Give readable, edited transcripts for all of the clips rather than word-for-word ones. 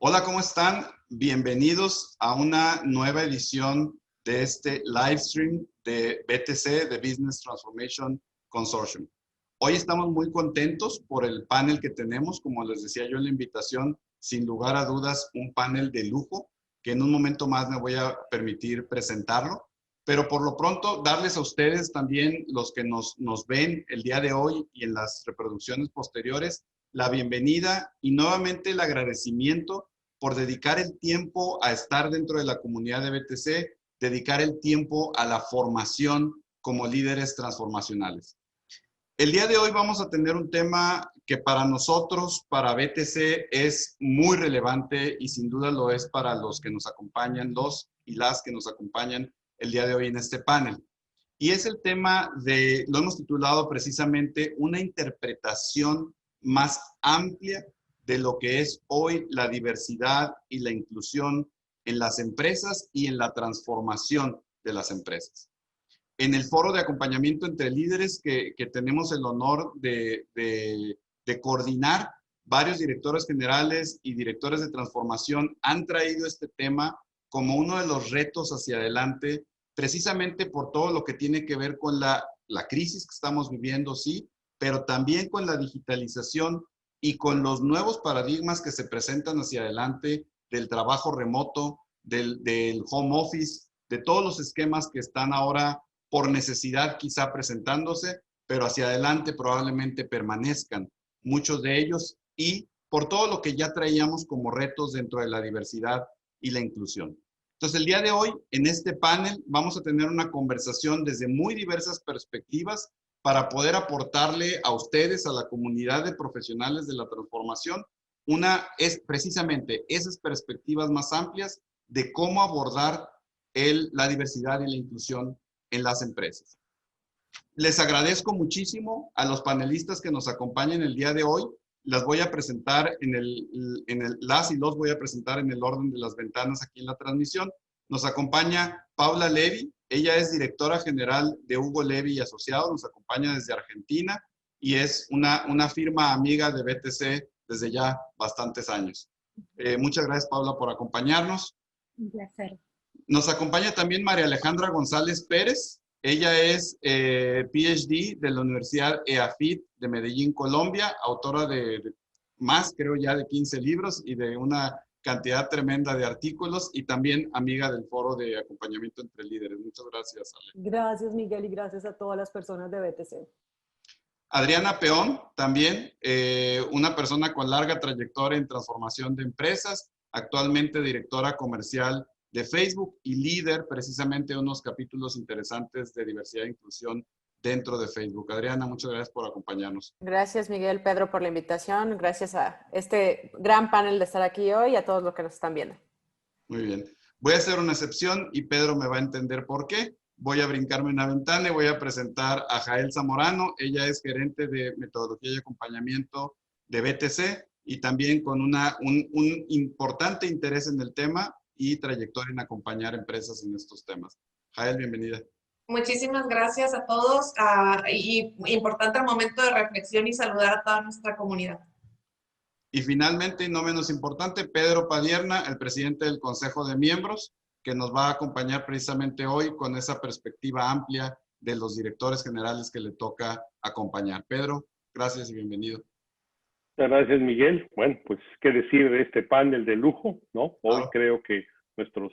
Hola, ¿cómo están? Bienvenidos a una nueva edición de este live stream de BTC, de Business Transformation Consortium. Hoy estamos muy contentos por el panel que tenemos. Como les decía yo en la invitación, sin lugar a dudas, un panel de lujo, que en un momento más me voy a permitir presentarlo. Pero por lo pronto, darles a ustedes también, los que nos ven el día de hoy y en las reproducciones posteriores, la bienvenida y nuevamente el agradecimiento por dedicar el tiempo a estar dentro de la comunidad de BTC, dedicar el tiempo a la formación como líderes transformacionales. El día de hoy vamos a tener un tema que para nosotros, para BTC, es muy relevante y sin duda lo es para los que nos acompañan, los y las que nos acompañan el día de hoy en este panel. Y es el tema de, lo hemos titulado precisamente, una interpretación más amplia de lo que es hoy la diversidad y la inclusión en las empresas y en la transformación de las empresas. En el foro de acompañamiento entre líderes que tenemos el honor de coordinar, varios directores generales y directores de transformación han traído este tema como uno de los retos hacia adelante, precisamente por todo lo que tiene que ver con la crisis que estamos viviendo, sí, pero también con la digitalización y con los nuevos paradigmas que se presentan hacia adelante del trabajo remoto, del home office, de todos los esquemas que están ahora por necesidad quizá presentándose, pero hacia adelante probablemente permanezcan muchos de ellos y por todo lo que ya traíamos como retos dentro de la diversidad y la inclusión. Entonces, el día de hoy, en este panel, vamos a tener una conversación desde muy diversas perspectivas para poder aportarle a ustedes, a la comunidad de profesionales de la transformación, es precisamente esas perspectivas más amplias de cómo abordar la diversidad y la inclusión en las empresas. Les agradezco muchísimo a los panelistas que nos acompañan el día de hoy. Las voy a presentar los voy a presentar en el orden de las ventanas aquí en la transmisión. Nos acompaña Paula Levy. Ella es directora general de Hugo Levy y Asociados. Nos acompaña desde Argentina y es una firma amiga de BTC desde ya bastantes años. Muchas gracias, Paula, por acompañarnos. Un placer. Nos acompaña también María Alejandra González Pérez. Ella es PhD de la Universidad EAFIT de Medellín, Colombia, autora de más, creo ya, de 15 libros y de una cantidad tremenda de artículos y también amiga del foro de acompañamiento entre líderes. Muchas gracias, Ale. Gracias, Miguel, y gracias a todas las personas de BTC. Adriana Peón, también una persona con larga trayectoria en transformación de empresas, actualmente directora comercial de Facebook y líder precisamente de unos capítulos interesantes de diversidad e inclusión dentro de Facebook. Adriana, muchas gracias por acompañarnos. Gracias, Miguel, Pedro, por la invitación. Gracias a este gran panel de estar aquí hoy y a todos los que nos están viendo. Muy bien. Voy a hacer una excepción y Pedro me va a entender por qué. Voy a brincarme una ventana y voy a presentar a Jael Zamorano. Ella es gerente de metodología y acompañamiento de BTC y también con un importante interés en el tema y trayectoria en acompañar empresas en estos temas. Jael, bienvenida. Muchísimas gracias a todos y importante el momento de reflexión y saludar a toda nuestra comunidad. Y finalmente, y no menos importante, Pedro Padierna, el presidente del Consejo de Miembros, que nos va a acompañar precisamente hoy con esa perspectiva amplia de los directores generales que le toca acompañar. Pedro, gracias y bienvenido. Muchas gracias, Miguel. Bueno, pues, ¿qué decir de este panel de lujo, no? Hoy creo que nuestra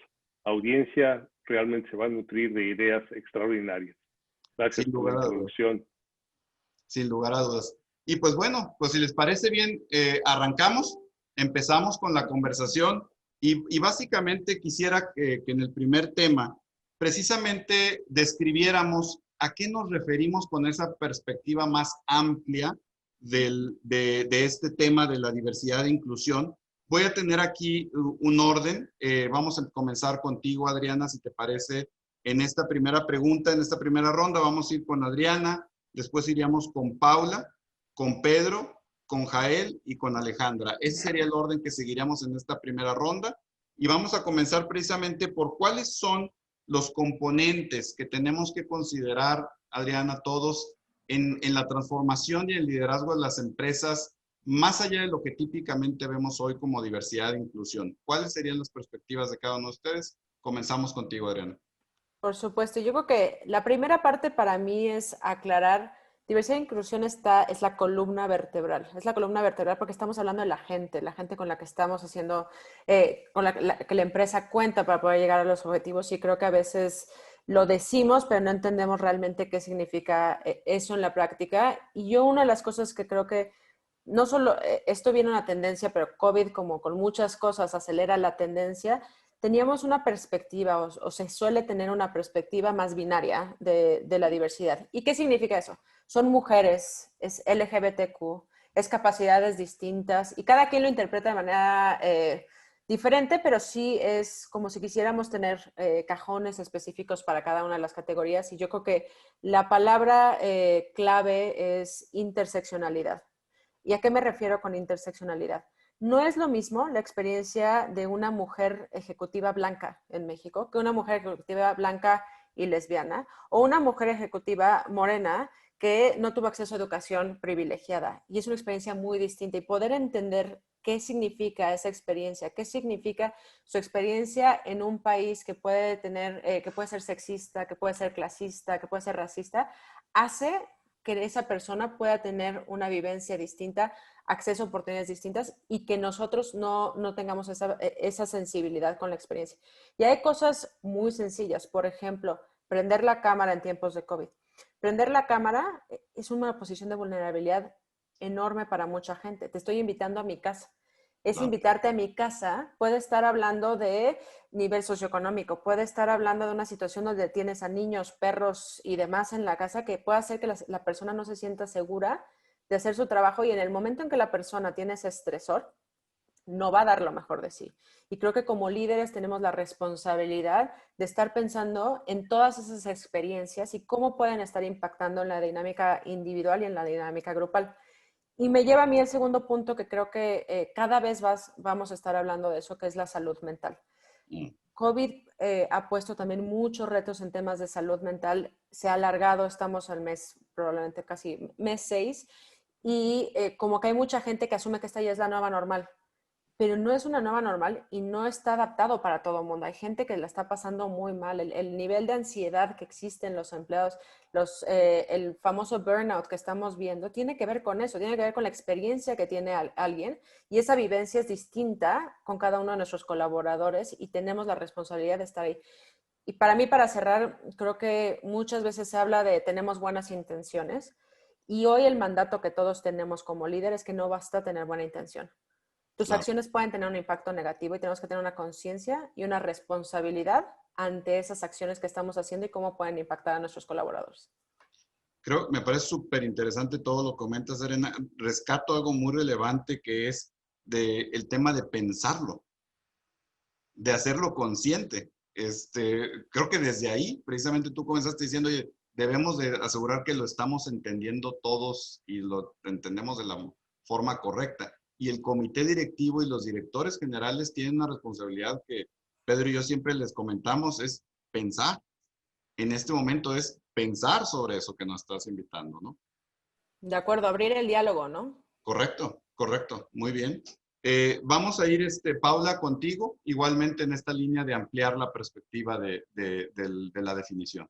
audiencia realmente se va a nutrir de ideas extraordinarias. Gracias por la introducción. Sin lugar a dudas. Y pues bueno, pues si les parece bien, arrancamos, empezamos con la conversación y básicamente quisiera que en el primer tema precisamente describiéramos a qué nos referimos con esa perspectiva más amplia de este tema de la diversidad e inclusión. Voy a tener aquí un orden. Vamos a comenzar contigo, Adriana, si te parece, en esta primera pregunta, en esta primera ronda. Vamos a ir con Adriana, después iríamos con Paula, con Pedro, con Jael y con Alejandra. Ese sería el orden que seguiríamos en esta primera ronda. Y vamos a comenzar precisamente por cuáles son los componentes que tenemos que considerar, Adriana, todos en la transformación y el liderazgo de las empresas más allá de lo que típicamente vemos hoy como diversidad e inclusión. ¿Cuáles serían las perspectivas de cada uno de ustedes? Comenzamos contigo, Adriana. Por supuesto, yo creo que la primera parte para mí es aclarar, diversidad e inclusión es la columna vertebral. Es la columna vertebral porque estamos hablando de la gente con la que estamos haciendo, con la que la empresa cuenta para poder llegar a los objetivos, y creo que a veces lo decimos, pero no entendemos realmente qué significa eso en la práctica. Y yo una de las cosas que creo que no solo, esto viene una tendencia, pero COVID, como con muchas cosas, acelera la tendencia. Teníamos una perspectiva, o se suele tener una perspectiva más binaria de la diversidad. ¿Y qué significa eso? Son mujeres, es LGBTQ, es capacidades distintas, y cada quien lo interpreta de manera diferente, pero sí es como si quisiéramos tener cajones específicos para cada una de las categorías, y yo creo que la palabra clave es interseccionalidad. ¿Y a qué me refiero con interseccionalidad? No es lo mismo la experiencia de una mujer ejecutiva blanca en México que una mujer ejecutiva blanca y lesbiana, o una mujer ejecutiva morena que no tuvo acceso a educación privilegiada. Y es una experiencia muy distinta, y poder entender qué significa esa experiencia, qué significa su experiencia en un país que puede tener, que puede ser sexista, que puede ser clasista, que puede ser racista, hace que esa persona pueda tener una vivencia distinta, acceso a oportunidades distintas, y que nosotros no tengamos esa sensibilidad con la experiencia. Y hay cosas muy sencillas, por ejemplo, prender la cámara en tiempos de COVID. Prender la cámara es una posición de vulnerabilidad enorme para mucha gente. Te estoy invitando a mi casa. Es invitarte a mi casa. Puede estar hablando de nivel socioeconómico, puede estar hablando de una situación donde tienes a niños, perros y demás en la casa, que puede hacer que la persona no se sienta segura de hacer su trabajo, y en el momento en que la persona tiene ese estresor, no va a dar lo mejor de sí. Y creo que como líderes tenemos la responsabilidad de estar pensando en todas esas experiencias y cómo pueden estar impactando en la dinámica individual y en la dinámica grupal. Y me lleva a mí el segundo punto, que creo que cada vez vamos a estar hablando de eso, que es la salud mental. COVID ha puesto también muchos retos en temas de salud mental. Se ha alargado, estamos al mes, probablemente casi mes 6, y como que hay mucha gente que asume que esta ya es la nueva normal, pero no es una nueva normal y no está adaptado para todo el mundo. Hay gente que la está pasando muy mal. El nivel de ansiedad que existe en los empleados, el famoso burnout que estamos viendo, tiene que ver con eso, tiene que ver con la experiencia que tiene alguien, y esa vivencia es distinta con cada uno de nuestros colaboradores, y tenemos la responsabilidad de estar ahí. Y para mí, para cerrar, creo que muchas veces se habla de tenemos buenas intenciones, y hoy el mandato que todos tenemos como líderes es que no basta tener buena intención. Tus acciones pueden tener un impacto negativo, y tenemos que tener una conciencia y una responsabilidad ante esas acciones que estamos haciendo y cómo pueden impactar a nuestros colaboradores. Me parece súper interesante todo lo que comentas, Serena. Rescato algo muy relevante, que es el tema de pensarlo, de hacerlo consciente. Creo que desde ahí, precisamente tú comenzaste diciendo, oye, debemos de asegurar que lo estamos entendiendo todos y lo entendemos de la forma correcta. Y el comité directivo y los directores generales tienen una responsabilidad que Pedro y yo siempre les comentamos, es pensar. En este momento es pensar sobre eso que nos estás invitando, ¿no? De acuerdo, abrir el diálogo, ¿no? Correcto, correcto, muy bien. Vamos a ir, Paula, contigo, igualmente en esta línea de ampliar la perspectiva de la definición.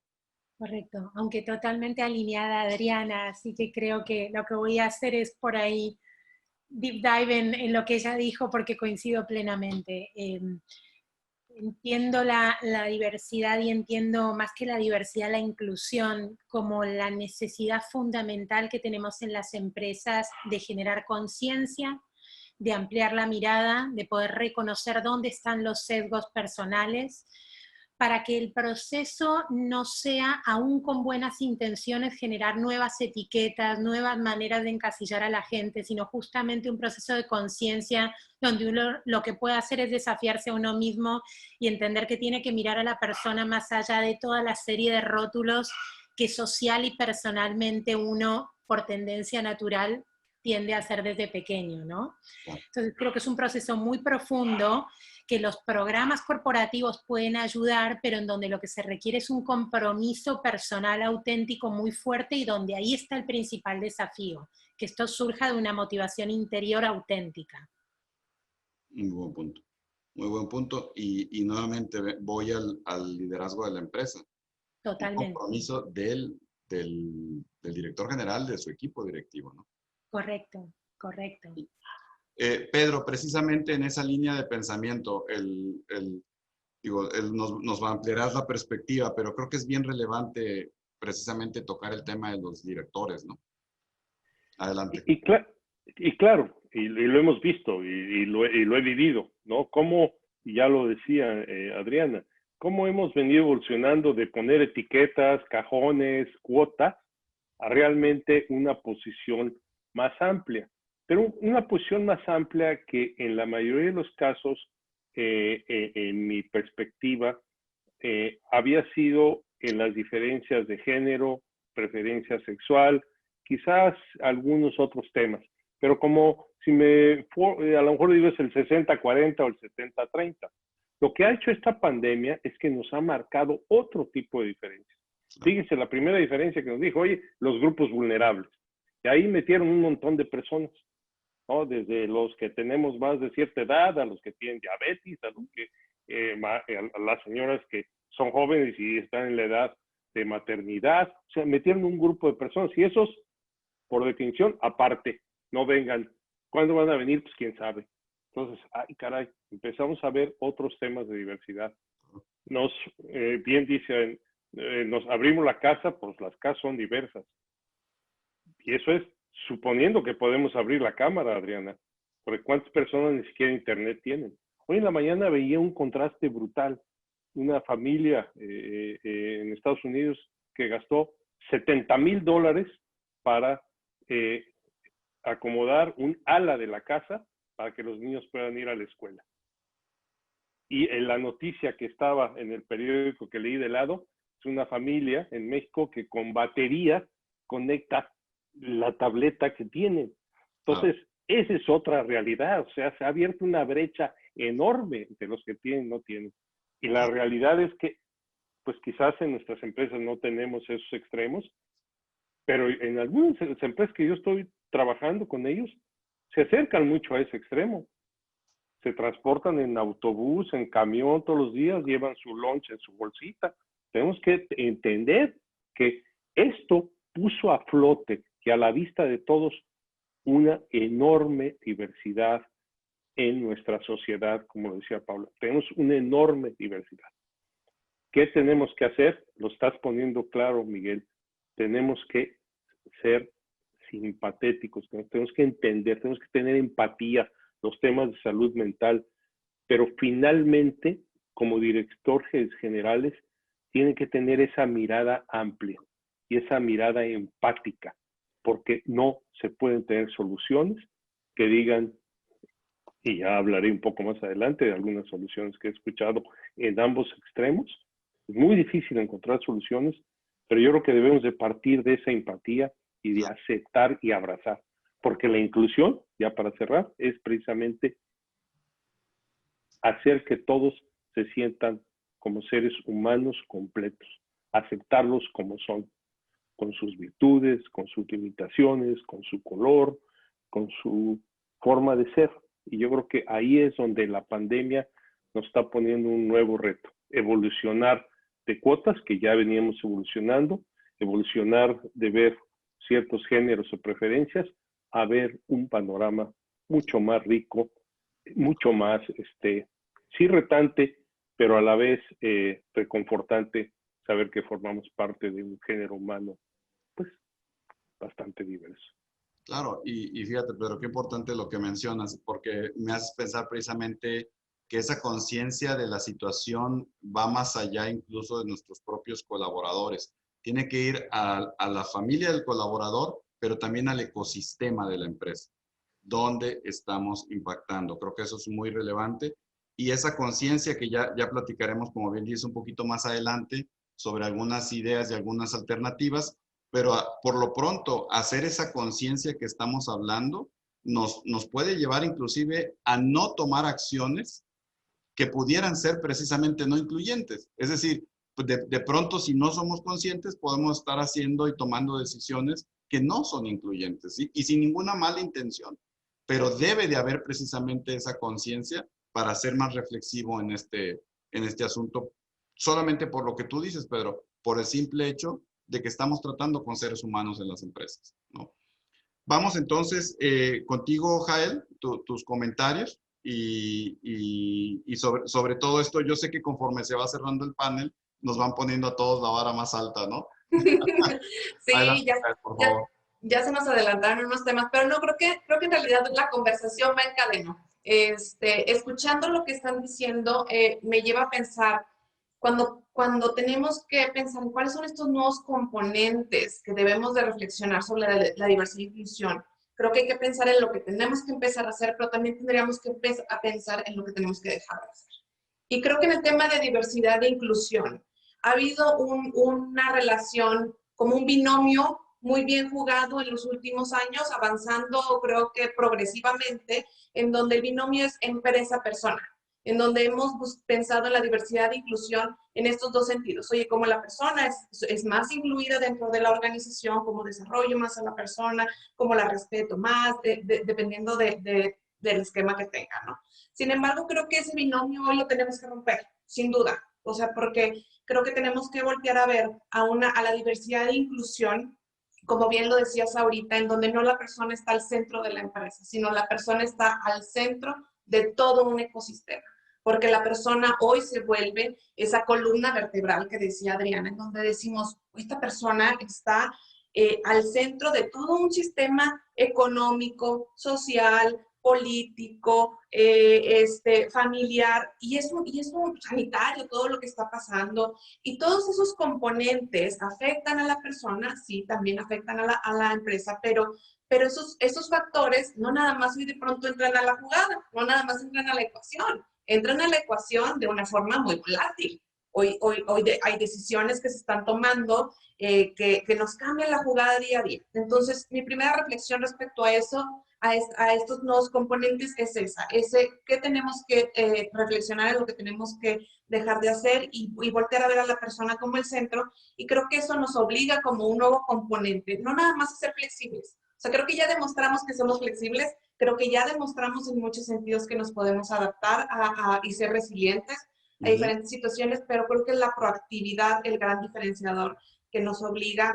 Correcto, aunque totalmente alineada a Adriana, así que creo que lo que voy a hacer es por ahí deep dive en lo que ella dijo, porque coincido plenamente. Entiendo la diversidad, y entiendo más que la diversidad, la inclusión, como la necesidad fundamental que tenemos en las empresas de generar conciencia, de ampliar la mirada, de poder reconocer dónde están los sesgos personales, para que el proceso no sea, aún con buenas intenciones, generar nuevas etiquetas, nuevas maneras de encasillar a la gente, sino justamente un proceso de conciencia donde uno lo que puede hacer es desafiarse a uno mismo y entender que tiene que mirar a la persona más allá de toda la serie de rótulos que social y personalmente uno, por tendencia natural, tiende a hacer desde pequeño, ¿no? Entonces creo que es un proceso muy profundo, que los programas corporativos pueden ayudar, pero en donde lo que se requiere es un compromiso personal auténtico muy fuerte, y donde ahí está el principal desafío, que esto surja de una motivación interior auténtica. Muy buen punto. Muy buen punto. Y nuevamente voy al liderazgo de la empresa. Totalmente. El compromiso del director general, de su equipo directivo, ¿no? Correcto, correcto. Pedro, precisamente en esa línea de pensamiento, nos va a ampliar la perspectiva, pero creo que es bien relevante precisamente tocar el tema de los directores, ¿no? Adelante. Y claro, y lo hemos visto y lo he vivido, ¿no? Cómo, ya lo decía Adriana, cómo hemos venido evolucionando de poner etiquetas, cajones, cuotas, a realmente una posición más amplia. Pero una posición más amplia que en la mayoría de los casos, en mi perspectiva, había sido en las diferencias de género, preferencia sexual, quizás algunos otros temas. Pero como si a lo mejor digo es el 60-40 o el 70-30. Lo que ha hecho esta pandemia es que nos ha marcado otro tipo de diferencias. Fíjense, la primera diferencia que nos dijo, oye, los grupos vulnerables. Y ahí metieron un montón de personas, ¿no? Desde los que tenemos más de cierta edad, a los que tienen diabetes, a los que, a las señoras que son jóvenes y están en la edad de maternidad. O sea, metieron un grupo de personas y esos, por definición, aparte, no vengan. ¿Cuándo van a venir? Pues quién sabe. Entonces, ay caray, empezamos a ver otros temas de diversidad. Bien dicen, nos abrimos la casa, pues las casas son diversas. Y eso es suponiendo que podemos abrir la cámara, Adriana, porque ¿cuántas personas ni siquiera internet tienen? Hoy en la mañana veía un contraste brutal. Una familia en Estados Unidos que gastó $70,000 para acomodar un ala de la casa para que los niños puedan ir a la escuela. Y en la noticia que estaba en el periódico que leí de lado, es una familia en México que con batería conecta la tableta que tienen. Entonces, esa es otra realidad. O sea, se ha abierto una brecha enorme entre los que tienen y no tienen. Y la realidad es que, pues quizás en nuestras empresas no tenemos esos extremos, pero en algunas empresas que yo estoy trabajando con ellos, se acercan mucho a ese extremo. Se transportan en autobús, en camión todos los días, llevan su lunch en su bolsita. Tenemos que entender que esto puso a flote, que a la vista de todos, una enorme diversidad en nuestra sociedad, como decía Paula. Tenemos una enorme diversidad. ¿Qué tenemos que hacer? Lo estás poniendo claro, Miguel. Tenemos que ser simpatéticos, tenemos que entender, tenemos que tener empatía, los temas de salud mental, pero finalmente, como directores generales, tienen que tener esa mirada amplia y esa mirada empática, porque no se pueden tener soluciones que digan, y ya hablaré un poco más adelante de algunas soluciones que he escuchado en ambos extremos. Es muy difícil encontrar soluciones, pero yo creo que debemos de partir de esa empatía y de aceptar y abrazar, porque la inclusión, ya para cerrar, es precisamente hacer que todos se sientan como seres humanos completos, aceptarlos como son, con sus virtudes, con sus limitaciones, con su color, con su forma de ser. Y yo creo que ahí es donde la pandemia nos está poniendo un nuevo reto, evolucionar de cuotas que ya veníamos evolucionando, evolucionar de ver ciertos géneros o preferencias, a ver un panorama mucho más rico, mucho más, sí retante, pero a la vez reconfortante saber que formamos parte de un género humano, pues, bastante diverso. Claro, y fíjate, Pedro, qué importante lo que mencionas, porque me haces pensar precisamente que esa conciencia de la situación va más allá incluso de nuestros propios colaboradores. Tiene que ir a la familia del colaborador, pero también al ecosistema de la empresa, donde estamos impactando. Creo que eso es muy relevante. Y esa conciencia que ya platicaremos, como bien dice, un poquito más adelante, sobre algunas ideas y algunas alternativas, pero por lo pronto, hacer esa conciencia que estamos hablando nos puede llevar inclusive a no tomar acciones que pudieran ser precisamente no incluyentes. Es decir, de pronto, si no somos conscientes, podemos estar haciendo y tomando decisiones que no son incluyentes, ¿sí? Y sin ninguna mala intención, pero debe de haber precisamente esa conciencia para ser más reflexivo en este asunto, solamente por lo que tú dices, Pedro, por el simple hecho de que estamos tratando con seres humanos en las empresas, ¿no? Vamos entonces contigo, Jael, tus comentarios y sobre todo esto, yo sé que conforme se va cerrando el panel, nos van poniendo a todos la vara más alta, ¿no? Sí, Adelante, Jael, por favor. ya se nos adelantaron unos temas, pero no, creo que en realidad la conversación va en cadena. Escuchando lo que están diciendo, me lleva a pensar, cuando tenemos que pensar en cuáles son estos nuevos componentes que debemos de reflexionar sobre la diversidad e inclusión, creo que hay que pensar en lo que tenemos que empezar a hacer, pero también tendríamos que empezar a pensar en lo que tenemos que dejar de hacer. Y creo que en el tema de diversidad e inclusión ha habido una relación como un binomio muy bien jugado en los últimos años, avanzando creo que progresivamente, en donde el binomio es empresa-persona, en donde hemos pensado en la diversidad e inclusión en estos dos sentidos. Oye, como la persona es más incluida dentro de la organización, como desarrollo más a la persona, como la respeto más, dependiendo del esquema que tenga, ¿no? Sin embargo, creo que ese binomio hoy lo tenemos que romper, sin duda. O sea, porque creo que tenemos que voltear a ver a la diversidad e inclusión, como bien lo decías ahorita, en donde no la persona está al centro de la empresa, sino la persona está al centro de todo un ecosistema. Porque la persona hoy se vuelve esa columna vertebral que decía Adriana, en donde decimos, esta persona está al centro de todo un sistema económico, social, político, familiar, y es un sanitario, todo lo que está pasando, y todos esos componentes afectan a la persona, sí, también afectan a la empresa, pero esos factores no nada más hoy de pronto entran a la jugada, no nada más entran a la ecuación, entran a la ecuación de una forma muy volátil. Hoy hay decisiones que se están tomando que nos cambian la jugada día a día. Entonces, mi primera reflexión respecto a eso, a estos nuevos componentes es qué tenemos que reflexionar en lo que tenemos que dejar de hacer y voltear a ver a la persona como el centro, y creo que eso nos obliga como un nuevo componente, no nada más a ser flexibles. O sea, creo que ya demostramos que somos flexibles, creo que ya demostramos en muchos sentidos que nos podemos adaptar y ser resilientes a diferentes situaciones, pero creo que es la proactividad el gran diferenciador que nos obliga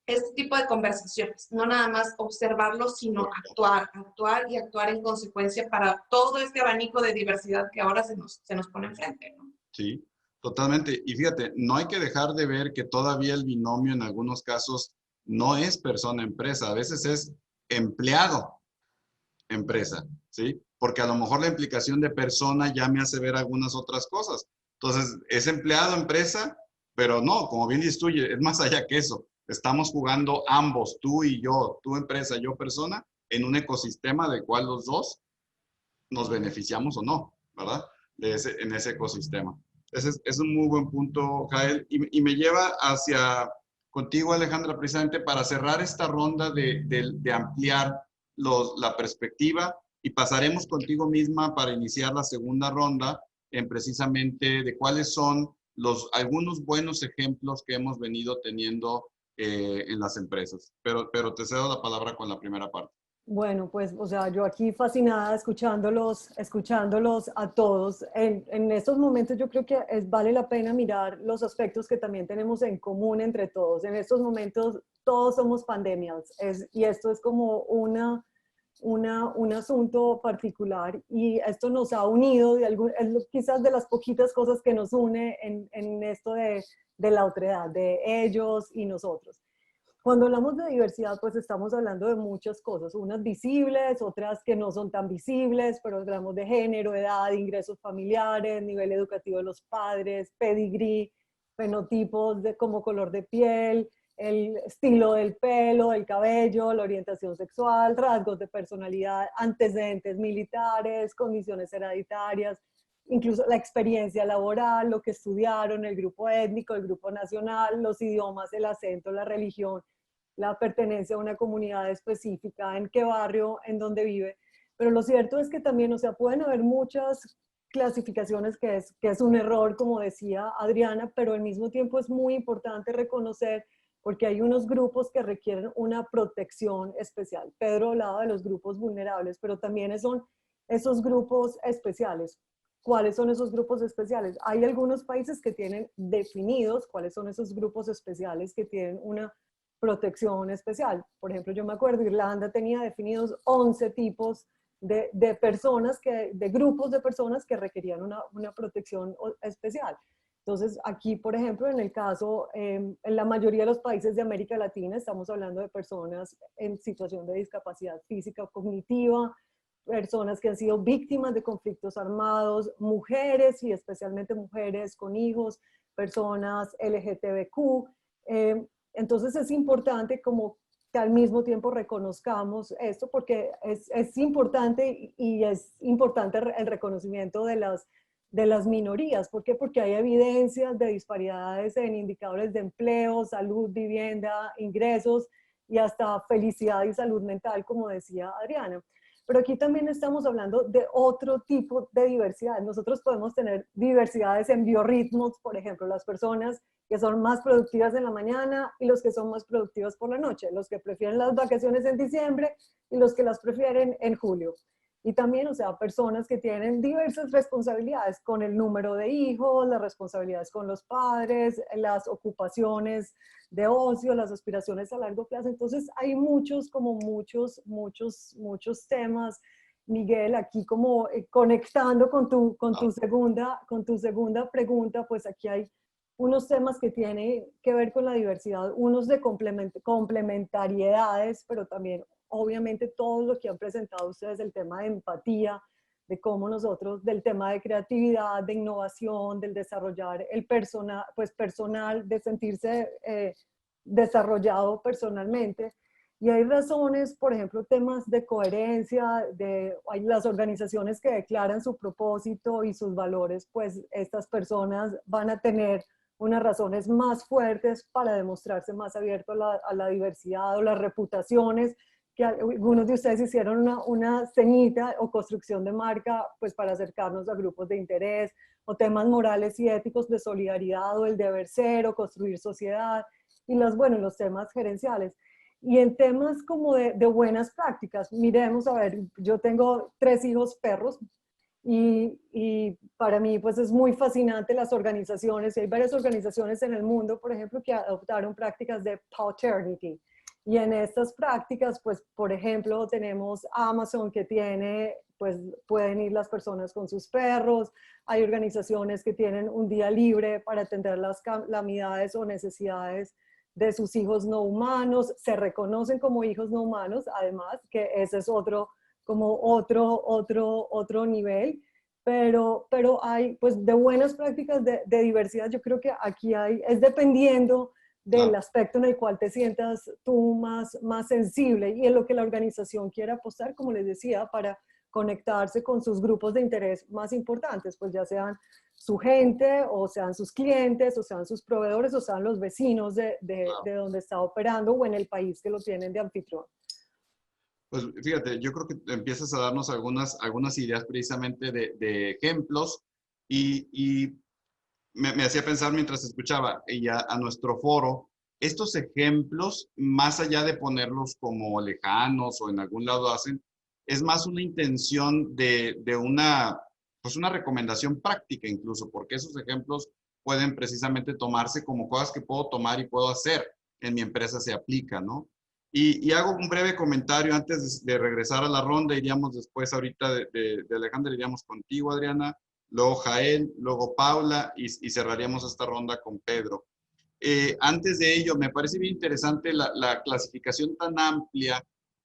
este tipo de conversaciones, no nada más observarlo, sino actuar en consecuencia para todo este abanico de diversidad que ahora se nos pone enfrente, ¿no? Sí, totalmente. Y fíjate, no hay que dejar de ver que todavía el binomio en algunos casos no es persona-empresa, a veces es empleado-empresa, ¿sí? Porque a lo mejor la implicación de persona ya me hace ver algunas otras cosas. Entonces, es empleado-empresa, pero no, como bien dices tú, es más allá que eso. Estamos jugando ambos, tú y yo, tú empresa, yo persona, en un ecosistema del cual los dos nos beneficiamos o no, ¿verdad? En ese ecosistema. Ese es un muy buen punto, Jael, y me lleva hacia contigo, Alejandra, precisamente para cerrar esta ronda de ampliar la perspectiva, y pasaremos contigo misma para iniciar la segunda ronda en precisamente de cuáles son algunos buenos ejemplos que hemos venido teniendo en las empresas. Pero te cedo la palabra con la primera parte. Bueno, pues, o sea, yo aquí fascinada escuchándolos a todos. En estos momentos yo creo que vale la pena mirar los aspectos que también tenemos en común entre todos. En estos momentos todos somos pandemias y esto es como un asunto particular, y esto nos ha unido, quizás de las poquitas cosas que nos une en esto de la otredad, de ellos y nosotros. Cuando hablamos de diversidad, pues estamos hablando de muchas cosas, unas visibles, otras que no son tan visibles, pero hablamos de género, edad, ingresos familiares, nivel educativo de los padres, pedigrí, fenotipos como color de piel, el estilo del pelo, el cabello, la orientación sexual, rasgos de personalidad, antecedentes militares, condiciones hereditarias, incluso la experiencia laboral, lo que estudiaron, el grupo étnico, el grupo nacional, los idiomas, el acento, la religión, la pertenencia a una comunidad específica, en qué barrio, en dónde vive. Pero lo cierto es que también, o sea, pueden haber muchas clasificaciones que es un error, como decía Adriana, pero al mismo tiempo es muy importante reconocer porque hay unos grupos que requieren una protección especial. Pedro hablaba de los grupos vulnerables, pero también son esos grupos especiales. ¿Cuáles son esos grupos especiales? Hay algunos países que tienen definidos cuáles son esos grupos especiales que tienen una protección especial. Por ejemplo, yo me acuerdo, Irlanda tenía definidos 11 tipos de personas, de grupos de personas que requerían una protección especial. Entonces, aquí, por ejemplo, en el caso, en la mayoría de los países de América Latina, estamos hablando de personas en situación de discapacidad física o cognitiva, personas que han sido víctimas de conflictos armados, mujeres y especialmente mujeres con hijos, personas LGTBQ. Entonces es importante como que al mismo tiempo reconozcamos esto porque es importante y es importante el reconocimiento de las minorías. ¿Por qué? Porque hay evidencias de disparidades en indicadores de empleo, salud, vivienda, ingresos y hasta felicidad y salud mental, como decía Adriana. Pero aquí también estamos hablando de otro tipo de diversidad. Nosotros podemos tener diversidades en biorritmos, por ejemplo, las personas que son más productivas en la mañana y los que son más productivos por la noche, los que prefieren las vacaciones en diciembre y los que las prefieren en julio. Y también, o sea, personas que tienen diversas responsabilidades con el número de hijos, las responsabilidades con los padres, las ocupaciones de ocio, las aspiraciones a largo plazo. Entonces hay muchos temas, Miguel, aquí como conectando con tu segunda pregunta, pues aquí hay unos temas que tienen que ver con la diversidad, unos de complementariedades, pero también obviamente todo lo que han presentado ustedes, el tema de empatía, de cómo nosotros, del tema de creatividad, de innovación, del desarrollar el personal, de sentirse desarrollado personalmente. Y hay razones, por ejemplo, temas de coherencia, hay las organizaciones que declaran su propósito y sus valores, pues estas personas van a tener unas razones más fuertes para demostrarse más abiertos a la diversidad o las reputaciones, que algunos de ustedes hicieron una ceñita o construcción de marca pues para acercarnos a grupos de interés, o temas morales y éticos de solidaridad o el deber ser o construir sociedad, y los temas gerenciales. Y en temas como de buenas prácticas, miremos, a ver, yo tengo 3 hijos perros, y para mí pues es muy fascinante las organizaciones, y hay varias organizaciones en el mundo, por ejemplo, que adoptaron prácticas de paternity. Y en estas prácticas, pues, por ejemplo, tenemos Amazon que tiene, pues, pueden ir las personas con sus perros, hay organizaciones que tienen un día libre para atender las calamidades o necesidades de sus hijos no humanos, se reconocen como hijos no humanos, además, que ese es otro nivel, pero hay, pues, de buenas prácticas de diversidad. Yo creo que aquí es dependiendo del aspecto en el cual te sientas tú más sensible y en lo que la organización quiera apostar, como les decía, para conectarse con sus grupos de interés más importantes, pues ya sean su gente, o sean sus clientes, o sean sus proveedores, o sean los vecinos de donde está operando, o en el país que lo tienen de anfitrión. Pues fíjate, yo creo que empiezas a darnos algunas ideas precisamente de ejemplos, y me hacía pensar mientras escuchaba, y a nuestro foro, estos ejemplos, más allá de ponerlos como lejanos o en algún lado hacen, es más una intención de una recomendación práctica incluso, porque esos ejemplos pueden precisamente tomarse como cosas que puedo tomar y puedo hacer en mi empresa, se aplica, ¿no? Y hago un breve comentario antes de regresar a la ronda. Iríamos después ahorita de Alejandra, iríamos contigo, Adriana, luego Jael, luego Paula, y cerraríamos esta ronda con Pedro. Antes de ello, me parece bien interesante la clasificación tan amplia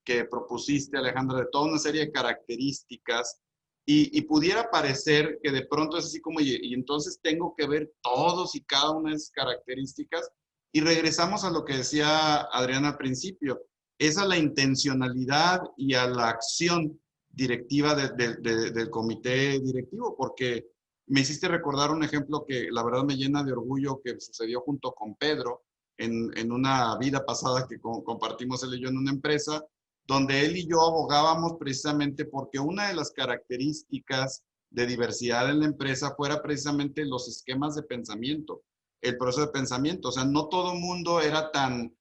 que propusiste, Alejandra, de toda una serie de características, y pudiera parecer que de pronto es así como, y entonces tengo que ver todos y cada una de esas características, y regresamos a lo que decía Adriana al principio, es a la intencionalidad y a la acción directiva del comité directivo, porque me hiciste recordar un ejemplo que la verdad me llena de orgullo, que sucedió junto con Pedro en una vida pasada que compartimos él y yo en una empresa, donde él y yo abogábamos precisamente porque una de las características de diversidad en la empresa fuera precisamente los esquemas de pensamiento. el proceso de pensamiento. O sea, no todo el mundo era tan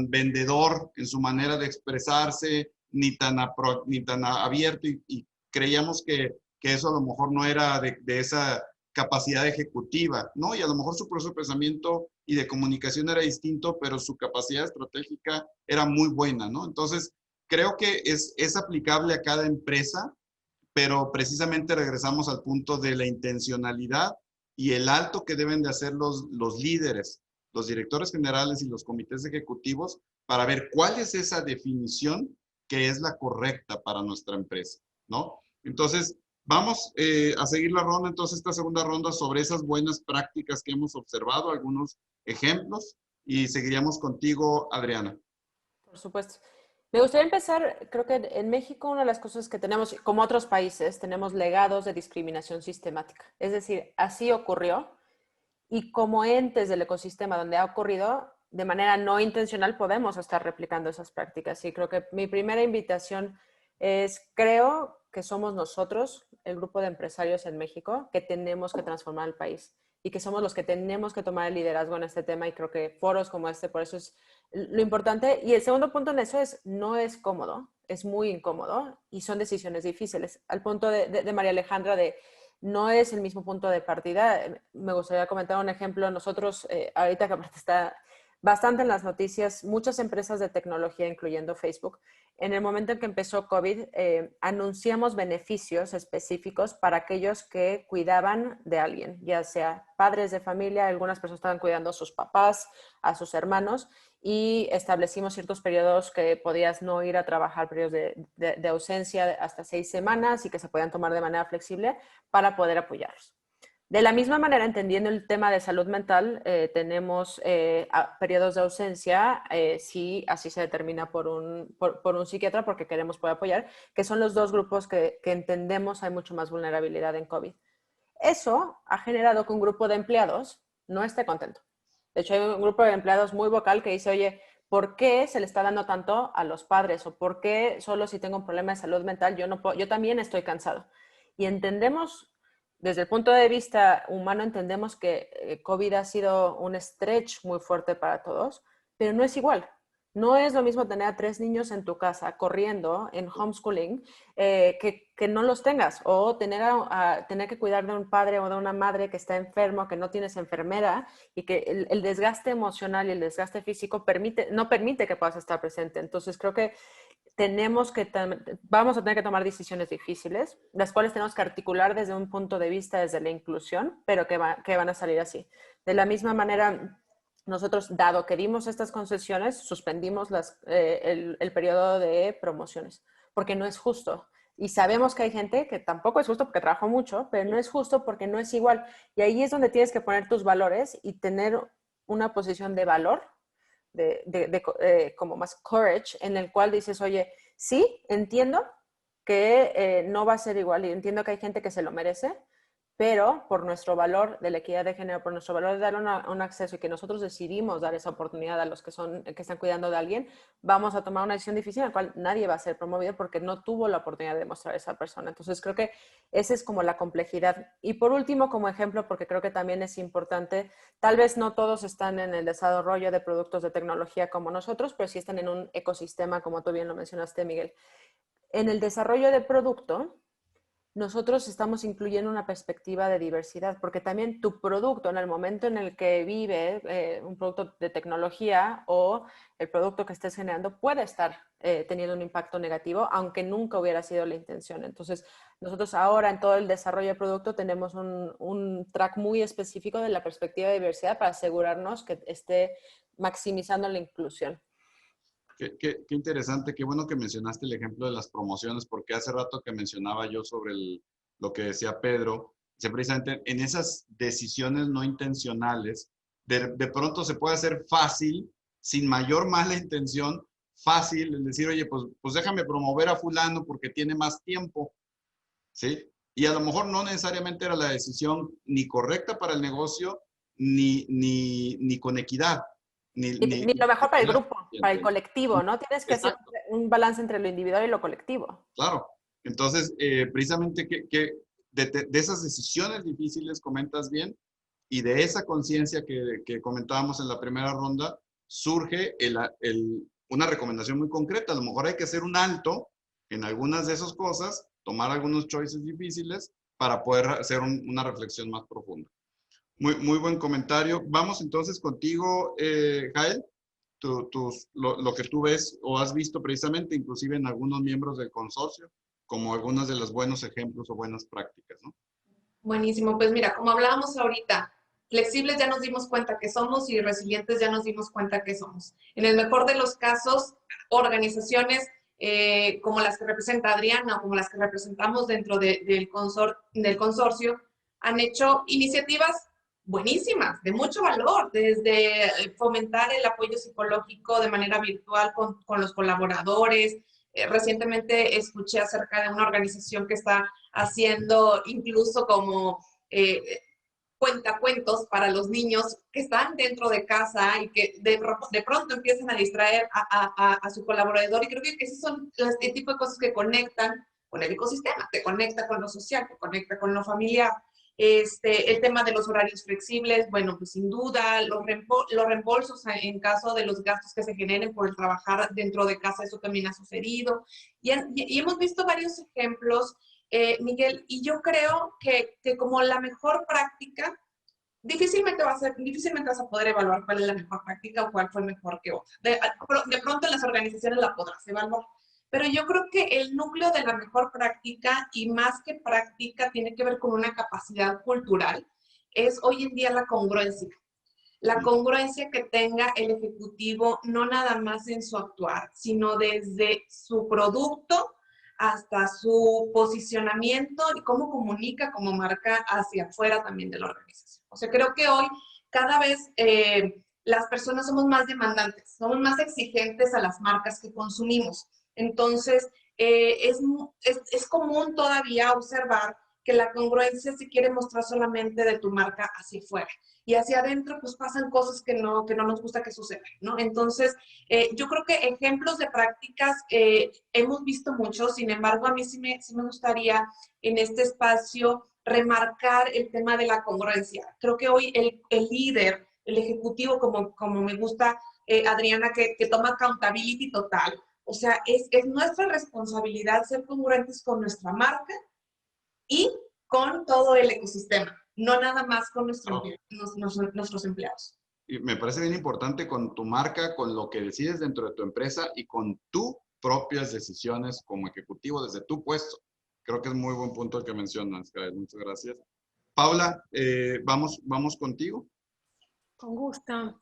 vendedor en su manera de expresarse, ni tan abierto, y creíamos que eso a lo mejor no era de esa capacidad ejecutiva, ¿no? Y a lo mejor su proceso de pensamiento y de comunicación era distinto, pero su capacidad estratégica era muy buena, ¿no? Entonces, creo que es aplicable a cada empresa, pero precisamente regresamos al punto de la intencionalidad y el alto que deben de hacer los líderes, los directores generales y los comités ejecutivos para ver cuál es esa definición que es la correcta para nuestra empresa, ¿no? Entonces, vamos a seguir la ronda, entonces esta segunda ronda sobre esas buenas prácticas que hemos observado, algunos ejemplos, y seguiríamos contigo, Adriana. Por supuesto. Me gustaría empezar, creo que en México una de las cosas que tenemos, como otros países, tenemos legados de discriminación sistemática. Es decir, así ocurrió y como entes del ecosistema donde ha ocurrido, de manera no intencional podemos estar replicando esas prácticas. Y creo que mi primera invitación es, creo que somos nosotros, el grupo de empresarios en México, que tenemos que transformar el país y que somos los que tenemos que tomar el liderazgo en este tema, y creo que foros como este, por eso es lo importante. Y el segundo punto en eso es, no es cómodo, es muy incómodo y son decisiones difíciles. Al punto de María Alejandra, de no es el mismo punto de partida. Me gustaría comentar un ejemplo. Nosotros, ahorita que aparte está bastante en las noticias, muchas empresas de tecnología, incluyendo Facebook, en el momento en que empezó COVID, anunciamos beneficios específicos para aquellos que cuidaban de alguien, ya sea padres de familia, algunas personas estaban cuidando a sus papás, a sus hermanos, y establecimos ciertos periodos que podías no ir a trabajar, periodos de ausencia hasta 6 semanas y que se podían tomar de manera flexible para poder apoyarlos. De la misma manera, entendiendo el tema de salud mental, tenemos periodos de ausencia, si así se determina por un psiquiatra, porque queremos poder apoyar, que son los dos grupos que entendemos hay mucho más vulnerabilidad en COVID. Eso ha generado que un grupo de empleados no esté contento. De hecho, hay un grupo de empleados muy vocal que dice, oye, ¿por qué se le está dando tanto a los padres? ¿O por qué solo si tengo un problema de salud mental yo también estoy cansado? Y entendemos, desde el punto de vista humano, entendemos que COVID ha sido un stretch muy fuerte para todos, pero no es igual. No es lo mismo tener a 3 niños en tu casa corriendo en homeschooling que no los tengas, o tener que cuidar de un padre o de una madre que está enfermo, que no tienes enfermera, y que el desgaste emocional y el desgaste físico no permite que puedas estar presente. Entonces creo que vamos a tener que tomar decisiones difíciles, las cuales tenemos que articular desde un punto de vista, desde la inclusión, pero que van a salir así. De la misma manera, nosotros, dado que dimos estas concesiones, suspendimos el periodo de promociones, porque no es justo. Y sabemos que hay gente que tampoco es justo porque trabajó mucho, pero no es justo porque no es igual. Y ahí es donde tienes que poner tus valores y tener una posición de valor, como más courage, en el cual dices, oye, sí, entiendo que no va a ser igual y entiendo que hay gente que se lo merece, pero por nuestro valor de la equidad de género, por nuestro valor de dar un acceso y que nosotros decidimos dar esa oportunidad a los que están cuidando de alguien, vamos a tomar una decisión difícil en la cual nadie va a ser promovido porque no tuvo la oportunidad de demostrar a esa persona. Entonces creo que esa es como la complejidad. Y por último, como ejemplo, porque creo que también es importante, tal vez no todos están en el desarrollo de productos de tecnología como nosotros, pero sí están en un ecosistema, como tú bien lo mencionaste, Miguel. En el desarrollo de producto, nosotros estamos incluyendo una perspectiva de diversidad, porque también tu producto, en el momento en el que vive un producto de tecnología o el producto que estés generando, puede estar teniendo un impacto negativo, aunque nunca hubiera sido la intención. Entonces, nosotros ahora en todo el desarrollo de producto tenemos un track muy específico de la perspectiva de diversidad para asegurarnos que esté maximizando la inclusión. Qué interesante, qué bueno que mencionaste el ejemplo de las promociones, porque hace rato que mencionaba yo sobre lo que decía Pedro, precisamente en esas decisiones no intencionales, de pronto se puede hacer fácil, sin mayor mala intención, fácil el decir, oye, pues déjame promover a fulano porque tiene más tiempo, ¿sí? Y a lo mejor no necesariamente era la decisión ni correcta para el negocio, ni con equidad. Ni lo mejor para el grupo, para el colectivo, ¿no? Tienes que hacer un balance entre lo individual y lo colectivo. Claro. Entonces, precisamente de esas decisiones difíciles, comentas bien, Y de esa conciencia que comentábamos en la primera ronda, surge una recomendación muy concreta. A lo mejor hay que hacer un alto en algunas de esas cosas, tomar algunos choices difíciles para poder hacer una reflexión más profunda. Muy buen comentario. Vamos entonces contigo, Jael. Lo que tú ves o has visto precisamente, inclusive en algunos miembros del consorcio, como algunos de los buenos ejemplos o buenas prácticas, ¿no? Buenísimo. Pues mira, como hablábamos ahorita, flexibles ya nos dimos cuenta que somos y resilientes ya nos dimos cuenta que somos. En el mejor de los casos, organizaciones como las que representa Adriana o como las que representamos dentro del consorcio han hecho iniciativas buenísimas, de mucho valor, desde fomentar el apoyo psicológico de manera virtual con los colaboradores. Recientemente escuché acerca de una organización que está haciendo incluso como cuentacuentos para los niños que están dentro de casa y que de pronto empiezan a distraer a su colaborador. Y creo que esos son el tipo de cosas que conectan con el ecosistema, te conecta con lo social, te conecta con lo familiar. El tema de los horarios flexibles, bueno, pues sin duda, los reembolsos en caso de los gastos que se generen por el trabajar dentro de casa, eso también ha sucedido. Y hemos visto varios ejemplos, Miguel, y yo creo que como la mejor práctica, difícilmente vas a poder evaluar cuál es la mejor práctica o cuál fue mejor que otra. De pronto en las organizaciones la podrás evaluar. Pero yo creo que el núcleo de la mejor práctica, y más que práctica, tiene que ver con una capacidad cultural, es hoy en día la congruencia. La congruencia que tenga el ejecutivo, no nada más en su actuar, sino desde su producto hasta su posicionamiento y cómo comunica como marca hacia afuera también de la organización. O sea, creo que hoy cada vez las personas somos más demandantes, somos más exigentes a las marcas que consumimos. Entonces, es común todavía observar que la congruencia se quiere mostrar solamente de tu marca hacia afuera. Y hacia adentro, pues pasan cosas que no nos gusta que sucedan, ¿no? Entonces, yo creo que ejemplos de prácticas hemos visto muchos. Sin embargo, a mí sí me gustaría en este espacio remarcar el tema de la congruencia. Creo que hoy el líder, el ejecutivo, como me gusta, Adriana, que toma accountability total. O sea, es nuestra responsabilidad ser congruentes con nuestra marca y con todo el ecosistema, no nada más con nuestros empleados. Y me parece bien importante con tu marca, con lo que decides dentro de tu empresa y con tus propias decisiones como ejecutivo desde tu puesto. Creo que es muy buen punto el que mencionas, Gael. Muchas gracias. Paula, vamos contigo. Con gusto.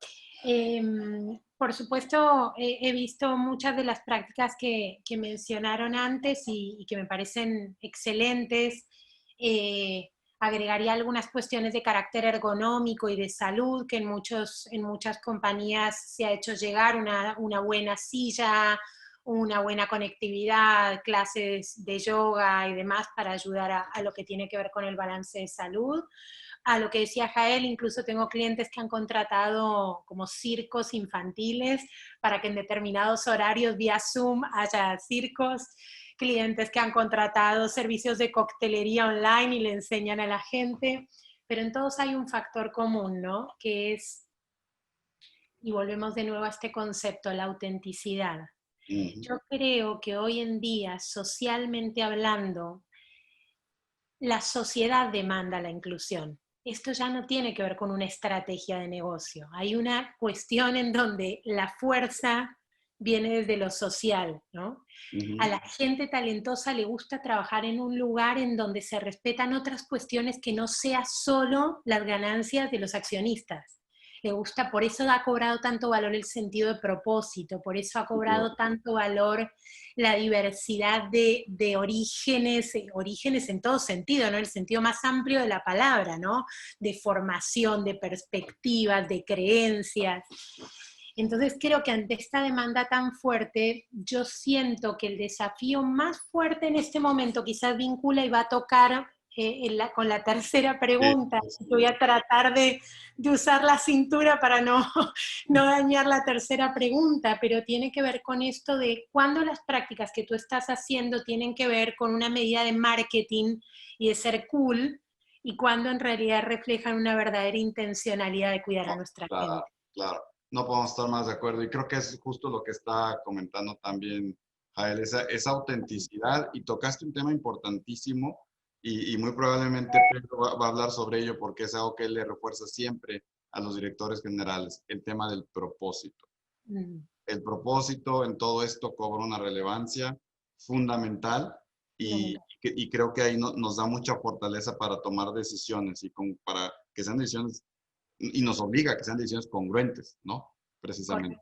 Por supuesto, he visto muchas de las prácticas que mencionaron antes y que me parecen excelentes. Agregaría algunas cuestiones de carácter ergonómico y de salud, que en muchas compañías se ha hecho llegar una buena silla, una buena conectividad, clases de yoga y demás para ayudar a lo que tiene que ver con el balance de salud. A lo que decía Jael, incluso tengo clientes que han contratado como circos infantiles para que en determinados horarios vía Zoom haya circos, clientes que han contratado servicios de coctelería online y le enseñan a la gente, pero en todos hay un factor común, ¿no? Que es, y volvemos de nuevo a este concepto, la autenticidad. Yo creo que hoy en día, socialmente hablando, la sociedad demanda la inclusión. Esto ya no tiene que ver con una estrategia de negocio. Hay una cuestión en donde la fuerza viene desde lo social, ¿no? A la gente talentosa le gusta trabajar en un lugar en donde se respetan otras cuestiones que no sea solo las ganancias de los accionistas. Le gusta, por eso ha cobrado tanto valor el sentido de propósito, por eso ha cobrado tanto valor la diversidad de orígenes en todo sentido, ¿no? El sentido más amplio de la palabra, ¿no? De formación, de perspectivas, de creencias. Entonces creo que ante esta demanda tan fuerte, yo siento que el desafío más fuerte en este momento quizás vincula y va a tocar con la tercera pregunta. Voy a tratar de usar la cintura para no dañar la tercera pregunta, pero tiene que ver con esto de cuándo las prácticas que tú estás haciendo tienen que ver con una medida de marketing y de ser cool, y cuándo en realidad reflejan una verdadera intencionalidad de cuidar a nuestra Claro, gente. claro. No podemos estar más de acuerdo. Y creo que es justo lo que está comentando también Jael, esa autenticidad. Y tocaste un tema importantísimo y muy probablemente Pedro va a hablar sobre ello porque es algo que él le refuerza siempre a los directores generales, el tema del propósito. El propósito en todo esto cobra una relevancia fundamental y creo que ahí nos da mucha fortaleza para tomar decisiones para que sean decisiones, y nos obliga a que sean decisiones congruentes, ¿no? Precisamente.